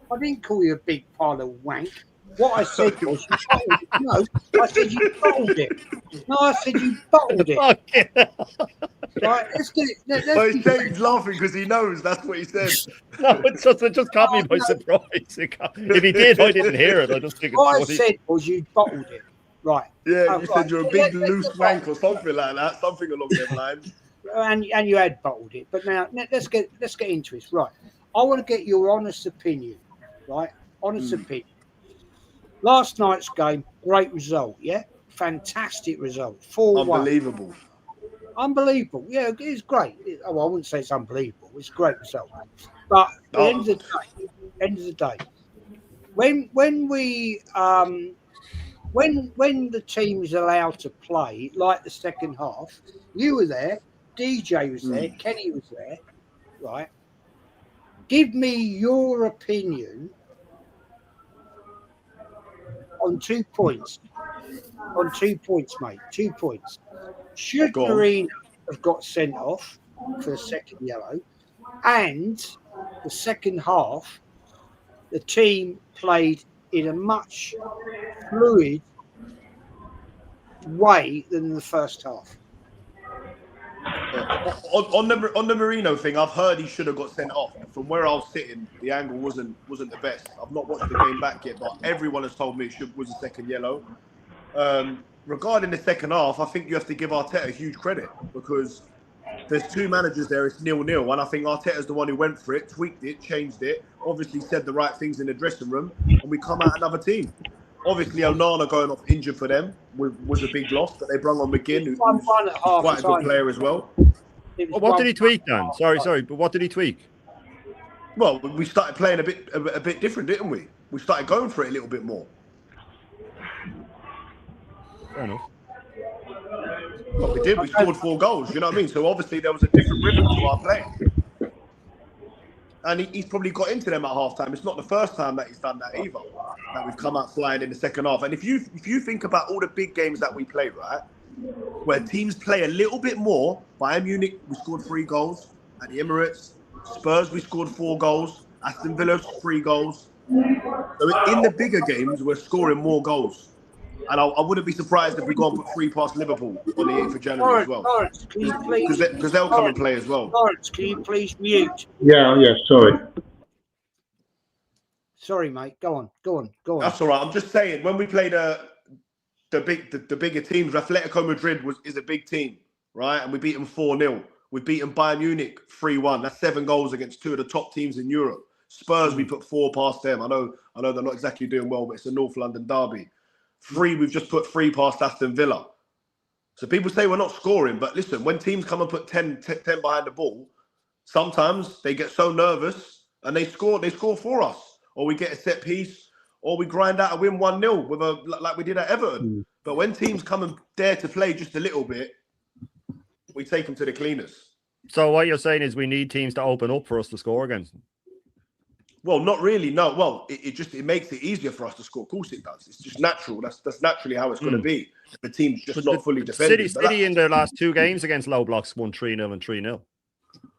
I didn't call you a big pile of wank. What I said was you bottled it. No, I said you bottled it. No, I said you bottled it. Right, let's get it. He's laughing because he knows that's what he said. No, it just caught me by surprise. If he did, I didn't hear it. I just think what I said was you bottled it. Right. Yeah, you said you're a big loose wank or something like that. Something along them lines. And you had bottled it. But now let's get into this. Right. I want to get your honest opinion. Right? Honest opinion. Last night's game, great result, yeah? Fantastic result. 4-1. Unbelievable. Yeah, it's great. I wouldn't say it's unbelievable. It's a great result. But at the end of the day, when the team is allowed to play, like the second half, you were there, DJ was there, Kenny was there, right? Give me your opinion on 2 points. Mate. 2 points. Should Merino have got sent off for the second yellow? And the second half, the team played in a much fluid way than the first half. On the Merino thing, I've heard he should have got sent off. From where I was sitting, the angle wasn't the best. I've not watched the game back yet, but everyone has told me it was a second yellow. Regarding the second half, I think you have to give Arteta huge credit because there's 2 managers there. It's 0-0, and I think Arteta's the one who went for it, tweaked it, changed it, obviously said the right things in the dressing room, and we come out another team. Obviously, Onana going off injured for them was a big loss, but they brought on McGinn, who's quite a good player as well. What did he tweak, Dan? Sorry, but what did he tweak? Well, we started playing a bit different, didn't we? We started going for it a little bit more. Fair enough. Well, we did. We scored 4 goals. You know what I mean? So obviously there was a different rhythm to our play. And he's probably got into them at halftime. It's not the first time that he's done that either. That we've come out flying in the second half. And if you think about all the big games that we played, right, where teams play a little bit more. Bayern Munich, we scored 3 goals at the Emirates. Spurs, we scored 4 goals. Aston Villa, 3 goals. So in the bigger games, we're scoring more goals. And I wouldn't be surprised if we go and put 3 past Liverpool on the 8th of January as well. Lawrence, can you please? Because they'll come and play as well. Lawrence, can you please mute? Yeah, sorry. Sorry, mate. Go on. That's all right. I'm just saying, when we play the bigger teams, Atletico Madrid is a big team, right? And we beat them 4-0. We've beaten Bayern Munich 3-1. That's 7 goals against 2 of the top teams in Europe. Spurs, we put 4 past them. I know they're not exactly doing well, but it's a North London derby. 3, we've just put 3 past Aston Villa. So people say we're not scoring, but listen, when teams come and put 10 behind the ball, sometimes they get so nervous and they score for us, or we get a set piece, or we grind out a win 1-0 with like we did at Everton. But when teams come and dare to play just a little bit, we take them to the cleaners. So what you're saying is we need teams to open up for us to score against them? Well, not really. No. Well, it makes it easier for us to score. Of course, it does. It's just natural. That's naturally how it's going to be. The team's just not fully defended. City in their last 2 games against low blocks won 3-0 and 3-0.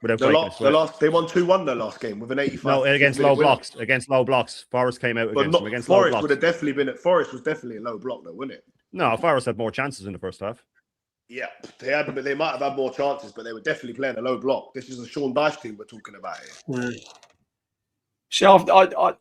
They won 2-1 their last game with an 85. No, against low blocks. Against low blocks, Forest came out against them. Against Forest low blocks. would have definitely been at Forest was definitely a low block, though, wouldn't it? No, Forest had more chances in the first half. Yeah, they might have had more chances, but they were definitely playing a low block. This is a Sean Dyche team we're talking about here. So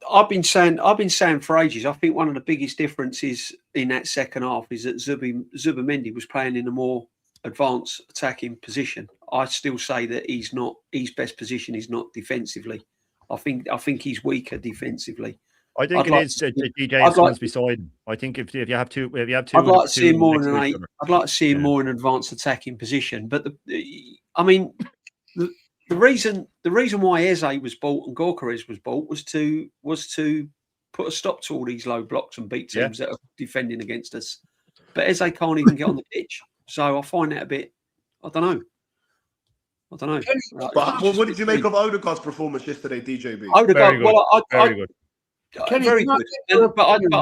I've been saying for ages. I think one of the biggest differences in that second half is that Zubimendi was playing in a more advanced attacking position. I still say that his best position is not defensively. I think he's weaker defensively. I think it is DJ stands beside him. I think if you have two, I'd like to see him more in I'd like to see him more in an advanced attacking position. But the reason why Eze was bought and Gorkarez was bought was to put a stop to all these low blocks and beat teams that are defending against us. But Eze can't even get on the pitch, so I find that a bit. I don't know. But what did you make of Odegaard's performance yesterday, DJB? Odegaard, very good. Very good. But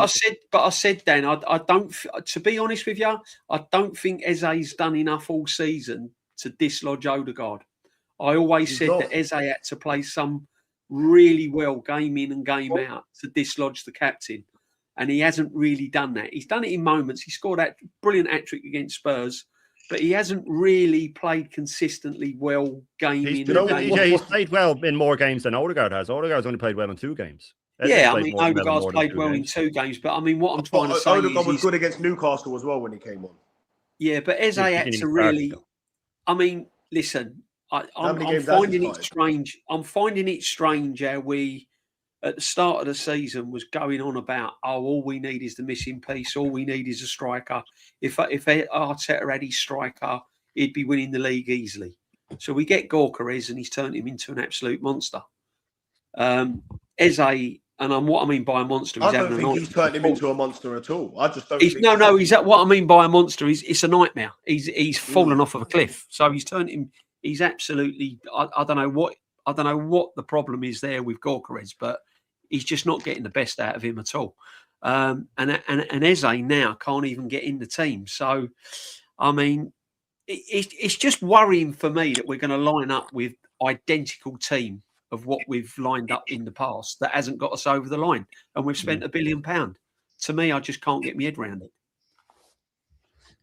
I said, Dan, I don't. To be honest with you, I don't think Eze's done enough all season to dislodge Odegaard. I always said that Eze had to play some really well game in and game out to dislodge the captain, and he hasn't really done that. He's done it in moments. He scored that brilliant hat-trick against Spurs, but he hasn't really played consistently well game in and game out. He's played well in more games than Odegaard has. Odegaard's only played well in 2 games. Odegaard's played well in 2 games, but what I'm trying to say Odegaard was good against Newcastle as well when he came on. Yeah, but Eze had to really. Listen, I'm finding it strange. I'm finding it strange how we, at the start of the season, was going on about, all we need is the missing piece. All we need is a striker. If Arteta had his striker, he'd be winning the league easily. So we get Gorkarez, and he's turned him into an absolute monster. Eze. And what I mean by a monster is I don't think he's turned him into a monster at all. I just don't. He's what I mean by a monster is it's a nightmare. He's fallen off of a cliff. So he's turned him. He's absolutely. I don't know what the problem is there with Gorkarez, but he's just not getting the best out of him at all. And Eze now can't even get in the team. So, it's just worrying for me that we're going to line up with identical team of what we've lined up in the past that hasn't got us over the line, and we've spent £1 billion. To me, I just can't get my head around it.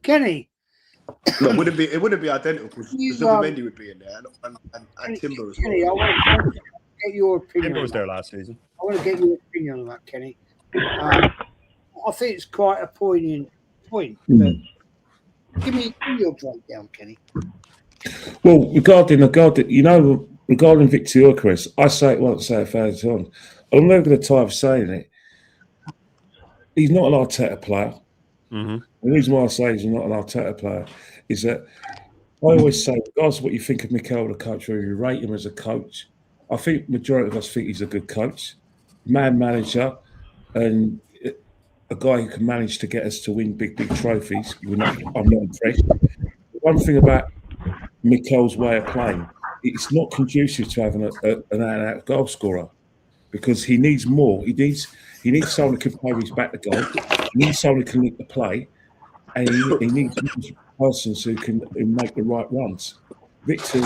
Kenny, no, it wouldn't be identical because Zubimendi would be in there and Timber as well. Kenny, I want to get your opinion. Timber was there last season. I want to get your opinion on that, Kenny. I think it's quite a poignant point. But give me your breakdown, Kenny. Well, regarding Victor Gyökeres, I say it once, say it 1,000 times. I'm never going to tire of saying it. He's not an Arteta player. Mm-hmm. The reason why I say he's not an Arteta player is that I always say, regardless of what you think of Mikel, the coach, whether you rate him as a coach, I think majority of us think he's a good coach, man manager, and a guy who can manage to get us to win big trophies. I'm not impressed. One thing about Mikel's way of playing, it's not conducive to having an out goal scorer, because he needs more. He needs someone who can play his back to goal. He needs someone who can lead the play, and he needs persons who can make the right runs. Victor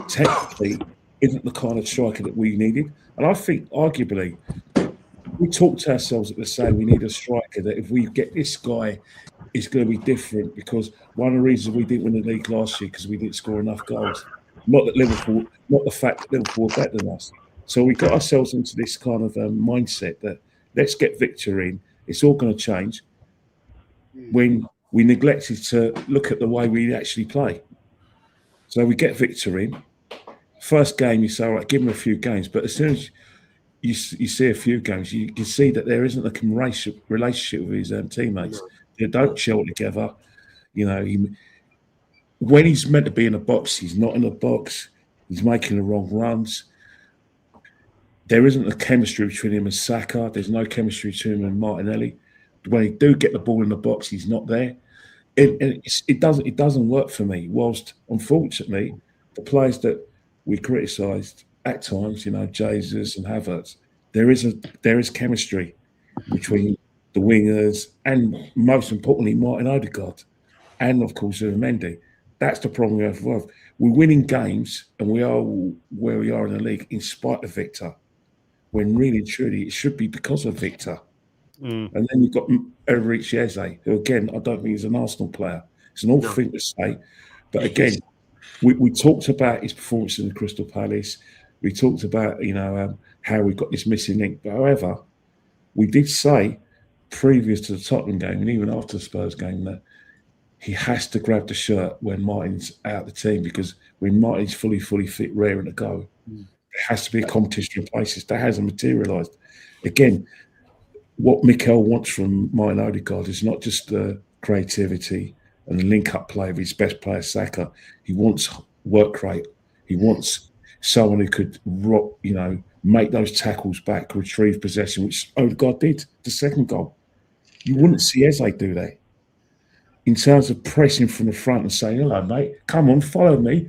technically isn't the kind of striker that we needed, and I think arguably we talked to ourselves at the same. We need a striker that if we get this guy, it's going to be different, because one of the reasons we didn't win the league last year because we didn't score enough goals. Not the fact that Liverpool were better than us. So we got ourselves into this kind of mindset that let's get Victor in. It's all going to change when we neglected to look at the way we actually play. So we get Victor in. First game, you say, all right, give him a few games. But as soon as you see a few games, you can see that there isn't a relationship with his teammates. They don't gel together. You know, when he's meant to be in the box, he's not in the box. He's making the wrong runs. There isn't a chemistry between him and Saka. There's no chemistry between him and Martinelli. When he do get the ball in the box, he's not there. It doesn't work for me. Whilst unfortunately, the players that we criticised at times, you know, Jesus and Havertz, there is chemistry between the wingers and most importantly Martin Odegaard and of course Mendy. That's the problem we have. We're winning games and we are where we are in the league in spite of Victor, when really and truly it should be because of Victor. And then you've got Eric Eze, who again I don't think he's an Arsenal player. It's an awful thing to say, but again, we talked about his performance in the Crystal Palace. We talked about how we got this missing link. But however, we did say previous to the Tottenham game and even after the Spurs game that he has to grab the shirt when Martin's out of the team, because when Martin's fully fit, raring to go, there has to be a competition in places. That hasn't materialised. Again, what Mikel wants from Martin Odegaard is not just the creativity and the link-up play of his best player, Saka. He wants work rate. He wants someone who could, make those tackles back, retrieve possession, which Odegaard did, the second goal. You wouldn't see Eze do that. In terms of pressing from the front and saying, hello, mate, come on, follow me.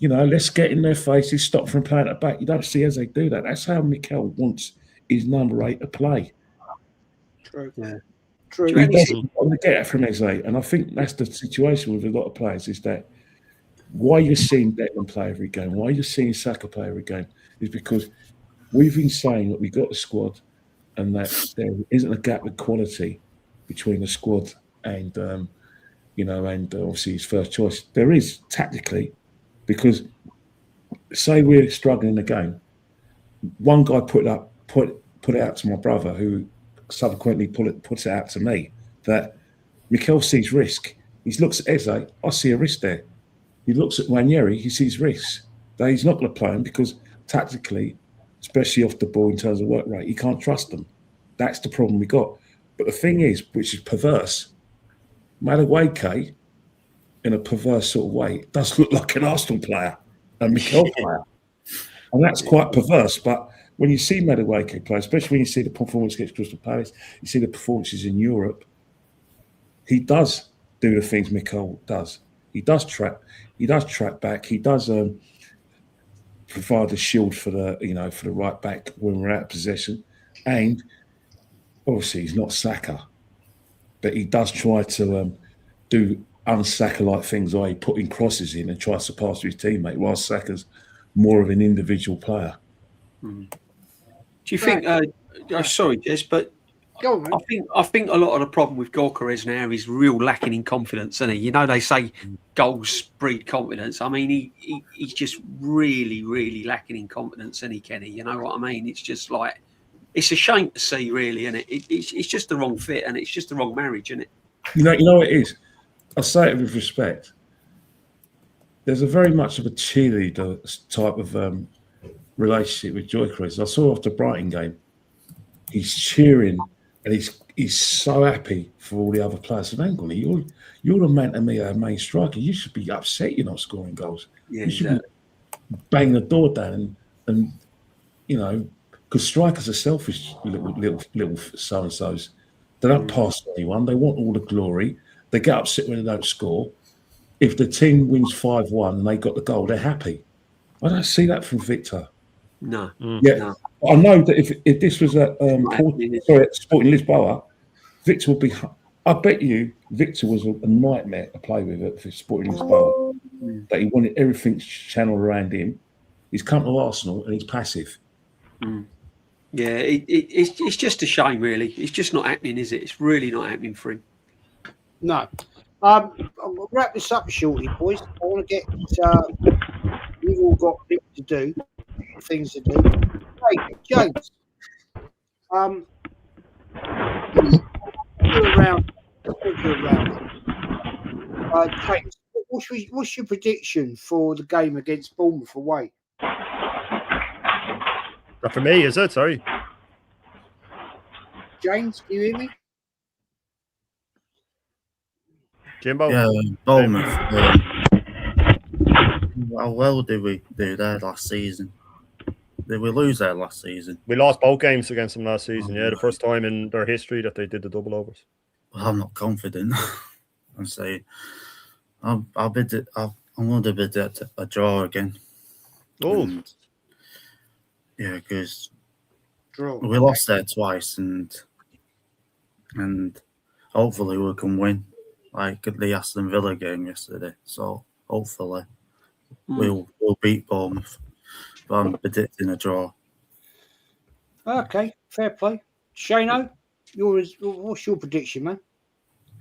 Let's get in their faces, stop from playing at the back. You don't see Eze do that. That's how Mikel wants his number 8 to play. True. Yeah. True. He doesn't want to get it from Eze. And I think that's the situation with a lot of players, is that why you're seeing Declan play every game, why you're seeing Saka play every game, is because we've been saying that we got the squad and that there isn't a gap of quality between the squad and, and obviously his first choice. There is tactically, because say we're struggling in the game, one guy put it out to my brother, who subsequently puts it out to me, that Mikel sees risk. He looks at Eze, I see a risk there. He looks at Ranieri, he sees risks. That he's not going to play him because tactically, especially off the ball in terms of work rate, he can't trust them. That's the problem we got. But the thing is, which is perverse, Madueke, in a perverse sort of way, does look like an Arsenal player, a Mikel player. And that's quite perverse. But when you see Madueke play, especially when you see the performance against Crystal Palace, you see the performances in Europe, he does do the things Mikel does. He does track back. He does provide a shield for the right back when we're out of possession. And obviously he's not Saka, but he does try to do un-Saka-like things, i.e. putting crosses in and tries to pass to his teammate, while Saka's more of an individual player. Do you think? Sorry, Jez, but go on, man. I think a lot of the problem with Gyökeres now is real lacking in confidence, isn't he? They say goals breed confidence. I mean, he's just really, really lacking in confidence, isn't he, Kenny? You know what I mean? It's just like, it's a shame to see, really, isn't it? It's just the wrong fit, and it's just the wrong marriage, isn't it? You know what it is? I say it with respect. There's a very much of a cheerleader type of relationship with Gyökeres. I saw after the Brighton game, he's cheering and he's so happy for all the other players. And hang on, you're the man to me, our main striker. You should be upset you're not scoring goals. Yeah, you should be bang the door down and you know, because strikers are selfish little so and so's. They don't pass to anyone. They want all the glory. They get upset when they don't score. If the team wins 5-1 and they got the goal, they're happy. I don't see that from Victor. No. Yeah, No. I know that if this was at Sporting Lisboa, Victor would be. I bet you Victor was a nightmare to play with at Sporting Lisboa. That he wanted everything channeled around him. He's come to Arsenal and he's passive. Yeah, it's just a shame, really. It's just not happening, is it? It's really not happening for him. No. I'll wrap this up shortly, boys. I want to get. We've all got things to do. Hey, James. You're around. James, what's your prediction for the game against Bournemouth away? Not for me, is it? Sorry. James, can you hear me? Jimbo? Yeah, Bournemouth. How well did we do there last season? Did we lose there last season? We lost both games against them last season. Yeah, the first time in their history that they did the double overs. Well, I'm not confident. I'm saying I'm going to bid a draw again. Oh, yeah, because Draw. we lost there twice, and hopefully we can win, like the Aston Villa game yesterday. So hopefully we'll beat Bournemouth. But I'm predicting a draw. Okay, fair play. Shano, what's your prediction, man?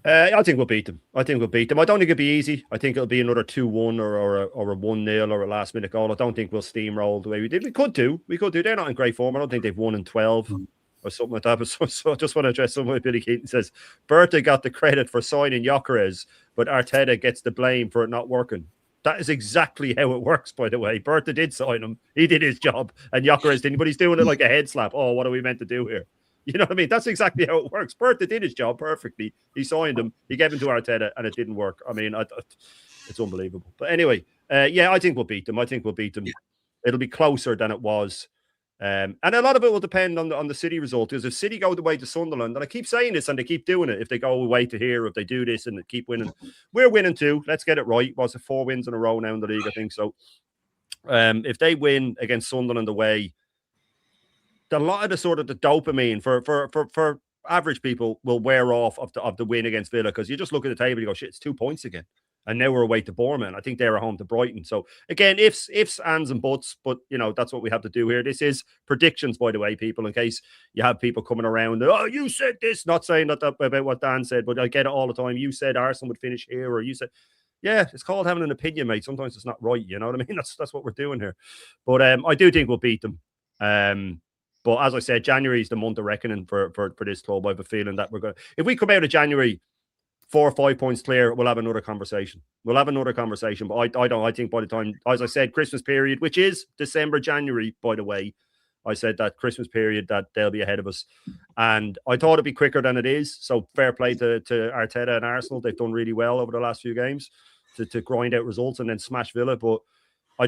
I think we'll beat them. I don't think it'll be easy. I think it'll be another 2-1 or a 1-0 or a last minute goal. I don't think we'll steamroll the way we did. We could do. They're not in great form. I don't think they've won in 12 or something like that. But so I just want to address something Billy Keaton says. Berta got the credit for signing Gyökeres, but Arteta gets the blame for it not working. That is exactly how it works, by the way. Berta did sign him. He did his job. And Gyökeres didn't, but he's doing it like a head slap. Oh, what are we meant to do here? You know what I mean? That's exactly how it works. Berta did his job perfectly. He signed him. He gave him to Arteta, and it didn't work. I mean, it's unbelievable. But anyway, I think we'll beat them. It'll be closer than it was. And a lot of it will depend on the City result. Because if City go the way to Sunderland, and I keep saying this, and they keep doing it, if they go away to here, if they do this and they keep winning, we're winning too. Let's get it right. Was it 4 wins in a row now in the league? I think so. If they win against Sunderland away, a lot of the sort of the dopamine for average people will wear off of the win against Villa, because you just look at the table and you go, shit, it's 2 points again. And now we're away to Bournemouth. I think they're at home to Brighton. So again, ifs, ands, and buts, but you know, that's what we have to do here. This is predictions, by the way, people, in case you have people coming around. Oh, you said this, not saying that about what Dan said, but I get it all the time. You said Arsenal would finish here, or you said, yeah, it's called having an opinion, mate. Sometimes it's not right. You know what I mean? That's what we're doing here. But I do think we'll beat them. But as I said, January is the month of reckoning for this club. I have a feeling that we're going to, if we come out of January 4 or 5 points clear, we'll have another conversation. But I think by the time, as I said, Christmas period, which is December, January, by the way, I said that Christmas period that they'll be ahead of us. And I thought it'd be quicker than it is. So fair play to Arteta and Arsenal. They've done really well over the last few games to grind out results and then smash Villa. But I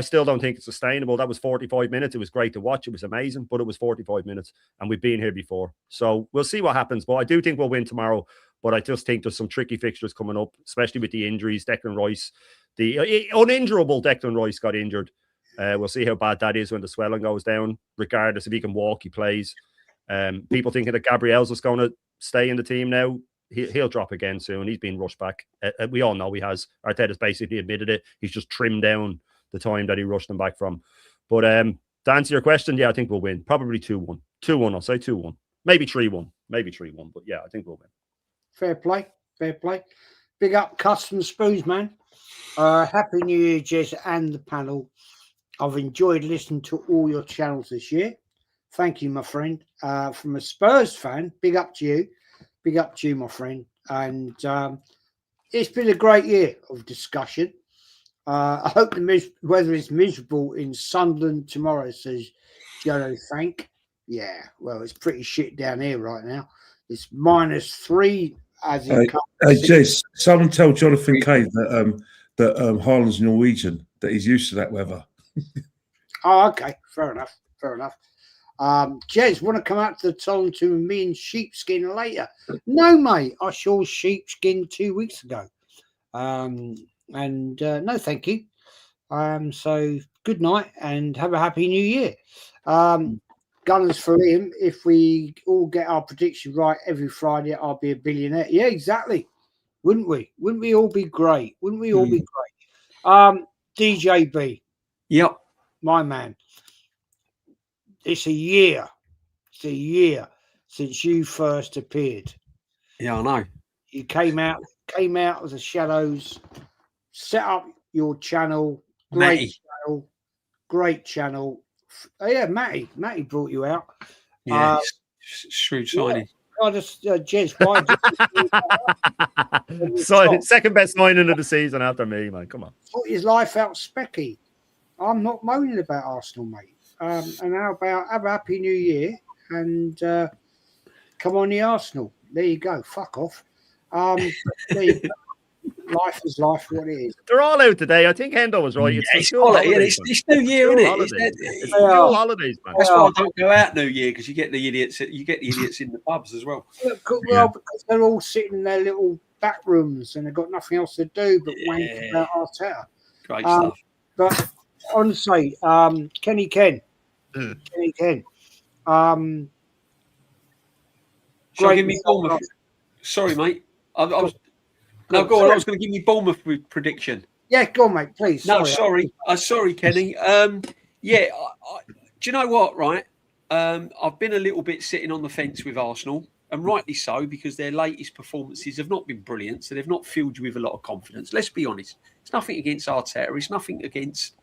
still don't think it's sustainable. That was 45 minutes. It was great to watch. It was amazing, but it was 45 minutes and we've been here before. So we'll see what happens. But I do think we'll win tomorrow. But I just think there's some tricky fixtures coming up, especially with the injuries. Declan Rice, the uninjurable Declan Rice got injured. We'll see how bad that is when the swelling goes down. Regardless, if he can walk, he plays. People thinking that Gabriel's is going to stay in the team now. He'll drop again soon. He's been rushed back. We all know he has. Arteta's basically admitted it. He's just trimmed down the time that he rushed them back from. But to answer your question, yeah, I think we'll win. Probably 2-1. 2-1, I'll say 2-1. Maybe 3-1. But yeah, I think we'll win. Fair play. Big up Custom Spoons, man. Happy New Year, Jez and the panel. I've enjoyed listening to all your channels this year. Thank you, my friend. From a Spurs fan, big up to you. Big up to you, my friend. And it's been a great year of discussion. I hope the weather is miserable in Sunderland tomorrow, says Jono Thank. Yeah, well, it's pretty shit down here right now. It's -3 as in Jez, someone tell Jonathan Cave that Haaland's Norwegian. that he's used to that weather. Oh, okay. Fair enough. Jez, want to come out to the Tom to me in sheepskin later? No, mate. I saw sheepskin 2 weeks ago. No, thank you. So good night and have a happy new year. Gunners for him. If we all get our prediction right every Friday, I'll be a billionaire. Yeah, exactly. Wouldn't we? Wouldn't we all be great? Wouldn't we all be great? DJB. Yep. My man. It's a year since you first appeared. Yeah, I know. You came out of the shadows, set up your channel. Great channel. Oh, yeah, Matty brought you out. Yeah, shrewd signing. I just, Jez, why so second best signing of the season after me, man. Come on. Put his life out specky. I'm not moaning about Arsenal, mate. And how about have a happy new year and come on the Arsenal. There you go. Fuck off. There you go. Life is life, what it is. They're all out today. I think Hendo was right. It's New Year, isn't it? It's school holidays, man. That's why I don't go out New Year, because you get the idiots. You get the idiots in the pubs as well. Well, because they're all sitting in their little back rooms and they've got nothing else to do but wank about Arteta. Great stuff. But honestly, Kenny Ken. Shall I give me Bournemouth? Sorry, mate. No, go on. I was going to give you Bournemouth prediction. Yeah, go on, mate, please. Sorry, Kenny. Do you know what, right? I've been a little bit sitting on the fence with Arsenal, and rightly so, because their latest performances have not been brilliant, so they've not filled you with a lot of confidence. Let's be honest. It's nothing against Arteta. It's nothing against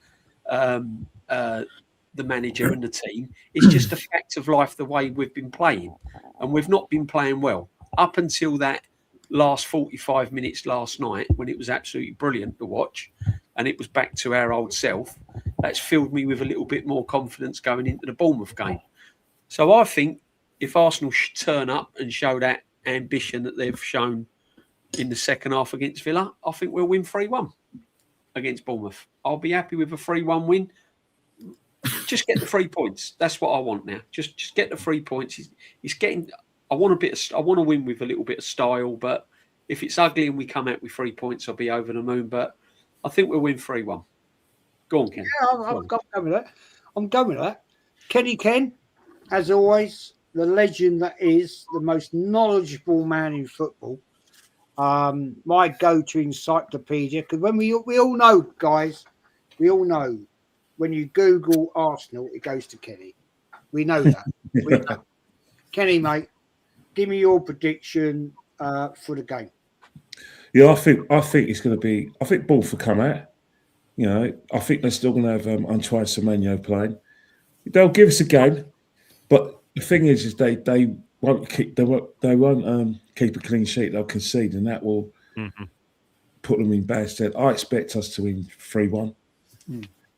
the manager and the team. It's just a fact of life, the way we've been playing, and we've not been playing well up until that last 45 minutes last night, when it was absolutely brilliant to watch and it was back to our old self. That's filled me with a little bit more confidence going into the Bournemouth game. So I think if Arsenal turn up and show that ambition that they've shown in the second half against Villa, I think we'll win 3-1 against Bournemouth. I'll be happy with a 3-1 win. Just get the 3 points. That's what I want now. Just get the 3 points. He's getting. I want to win with a little bit of style, but if it's ugly and we come out with 3 points, I'll be over the moon. But I think we'll win 3-1. Go on, Ken. Yeah, I'm going with that. Kenny Ken, as always, the legend that is, the most knowledgeable man in football. My go-to encyclopedia, because when we all know, guys, we all know when you Google Arsenal, it goes to Kenny. We know that. Kenny, mate. Give me your prediction for the game. Yeah, I think it's going to be. I think Bournemouth will come out. You know, I think they're still going to have Antoine Semenyo playing. They'll give us a game, but the thing is they won't keep keep a clean sheet. They'll concede, and that will put them in bad stead. I expect us to win 3-1.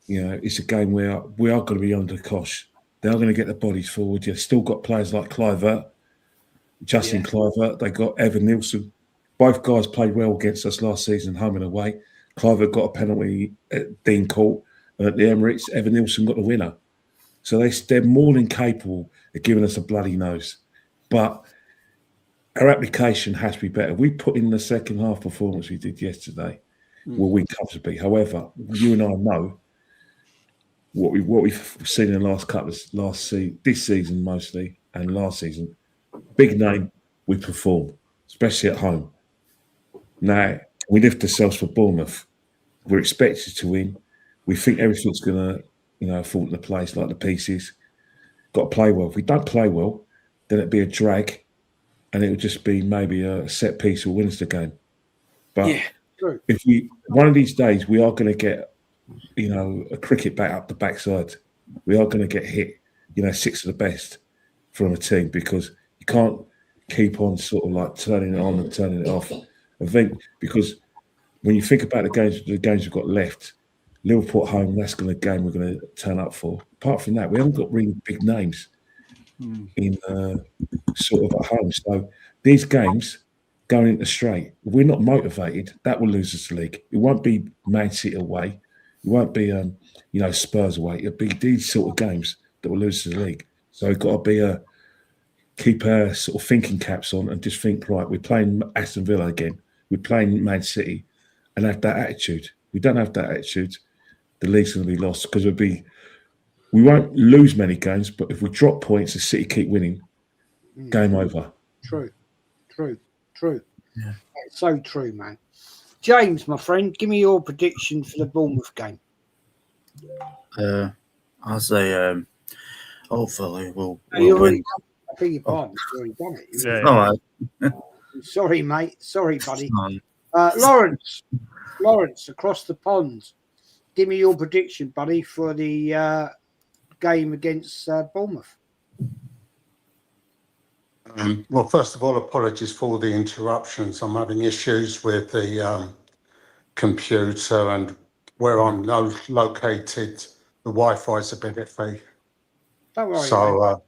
You know, it's a game where we are going to be under cosh. They're going to get the bodies forward. You've still got players like Kluivert. Justin Kluivert, they got Evan Nielsen. Both guys played well against us last season, home and away. Kluivert got a penalty at Dean Court, and at the Emirates, Evan Nielsen got the winner. So they're more than capable of giving us a bloody nose. But our application has to be better. We put in the second half performance we did yesterday. We'll win comfortably. However, you and I know what we've seen in the last couple of this season mostly, and last season. Big name, we perform, especially at home. Now, we lift ourselves for Bournemouth. We're expected to win. We think everything's going to, fall into place like the pieces. Got to play well. If we don't play well, then it'd be a drag, and it would just be maybe a set piece who wins the game. But if one of these days, we are going to get, a cricket bat up the backside. We are going to get hit, 6 of the best from a team, because you can't keep on sort of like turning it on and turning it off. I think because when you think about the games we've got left, Liverpool at home, that's going to game we're going to turn up for. Apart from that, we haven't got really big names in sort of at home. So these games going into straight, if we're not motivated, that will lose us the league. It won't be Man City away. It won't be, Spurs away. It'll be these sort of games that will lose to the league. So we've got to be keep our sort of thinking caps on and just think, right, we're playing Aston Villa again. We're playing Man City, and have that attitude. We don't have that attitude, the league's going to be lost because we won't lose many games, but if we drop points, the City keep winning, game over. True. Yeah. That's so true, man. James, my friend, give me your prediction for the Bournemouth game. I'll say hopefully we'll Already win. I beg your pardon. You've already done it. Yeah. All right. Sorry, mate. Sorry, buddy. No. Lawrence, across the pond, give me your prediction, buddy, for the game against Bournemouth. Well, first of all, apologies for the interruptions. I'm having issues with the computer, and where I'm located, the Wi-Fi is a bit iffy. Don't worry. So,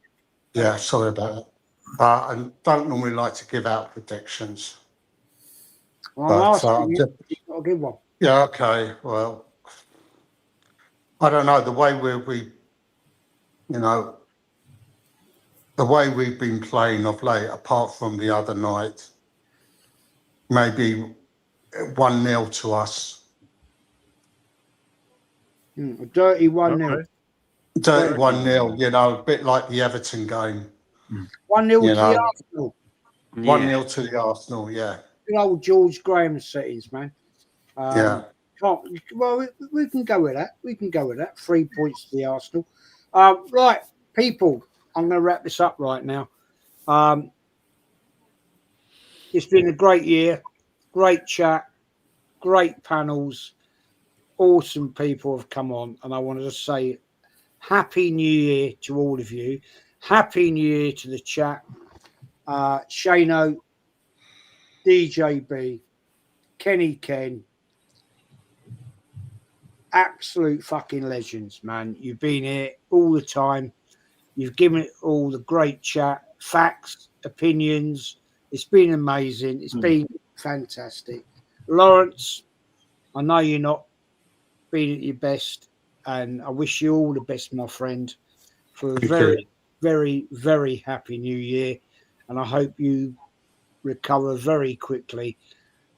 yeah, sorry about that. I don't normally like to give out predictions. Well, I'm But, asking you, you've got a good one. Yeah, okay. Well, I don't know. The way we've been playing of late, apart from the other night, maybe 1-0 to us. A dirty 1-0. Dirty 1-0, a bit like the Everton game. 1-0 to the Arsenal. 1-0 to the Arsenal, yeah. Good old George Graham settings, man. Yeah. Well, we can go with that. 3 points to the Arsenal. Right, people, I'm going to wrap this up right now. It's been a great year, great chat, great panels, awesome people have come on, and I wanted to say Happy New Year to all of you. Happy New Year to the chat. Shano, DJB, Kenny Ken, absolute fucking legends, man. You've been here all the time. You've given it all the great chat, facts, opinions. It's been amazing. It's been fantastic. Lawrence, I know you're not being at your best, and I wish you all the best, my friend, for a very, very, very happy new year. And I hope you recover very quickly.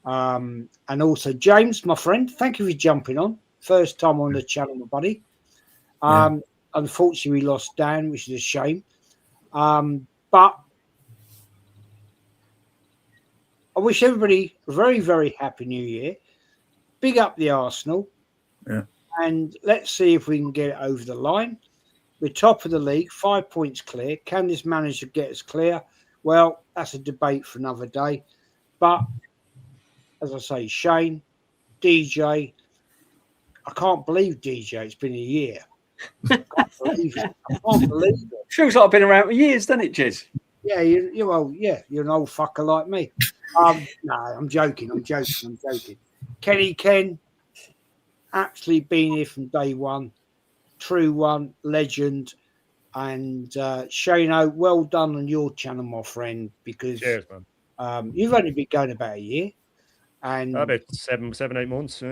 And also, James, my friend, thank you for jumping on. First time on the channel, my buddy. Unfortunately, we lost Dan, which is a shame. But I wish everybody a very, very happy new year. Big up the Arsenal. Yeah. And let's see if we can get it over the line. We're top of the league, 5 points clear. Can this manager get us clear? Well, that's a debate for another day. But as I say, Shane, DJ, I can't believe DJ. It's been a year. I can't believe it. Feels like I've been around for years, doesn't it, Jez? Yeah, you're an old fucker like me. No, I'm joking. Kenny Ken, actually been here from day one. True one, legend. And Shano, well done on your channel, my friend, because cheers, man. You've only been going about a year. And about 7, 8 months.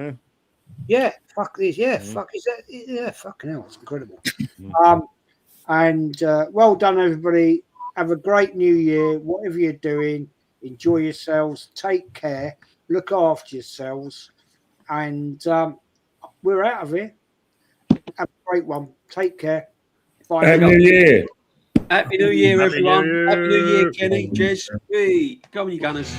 Yeah, fuck this. Yeah, fuck is that? Yeah, fucking hell, it's incredible. And well done, everybody. Have a great new year. Whatever you're doing, enjoy yourselves. Take care. Look after yourselves. And we're out of here. Have a great one. Take care. Bye. Happy New Year. Happy New Year, Happy everyone. New Year. Happy New Year, Kenny, Jez. Hey, go on, you Gunners.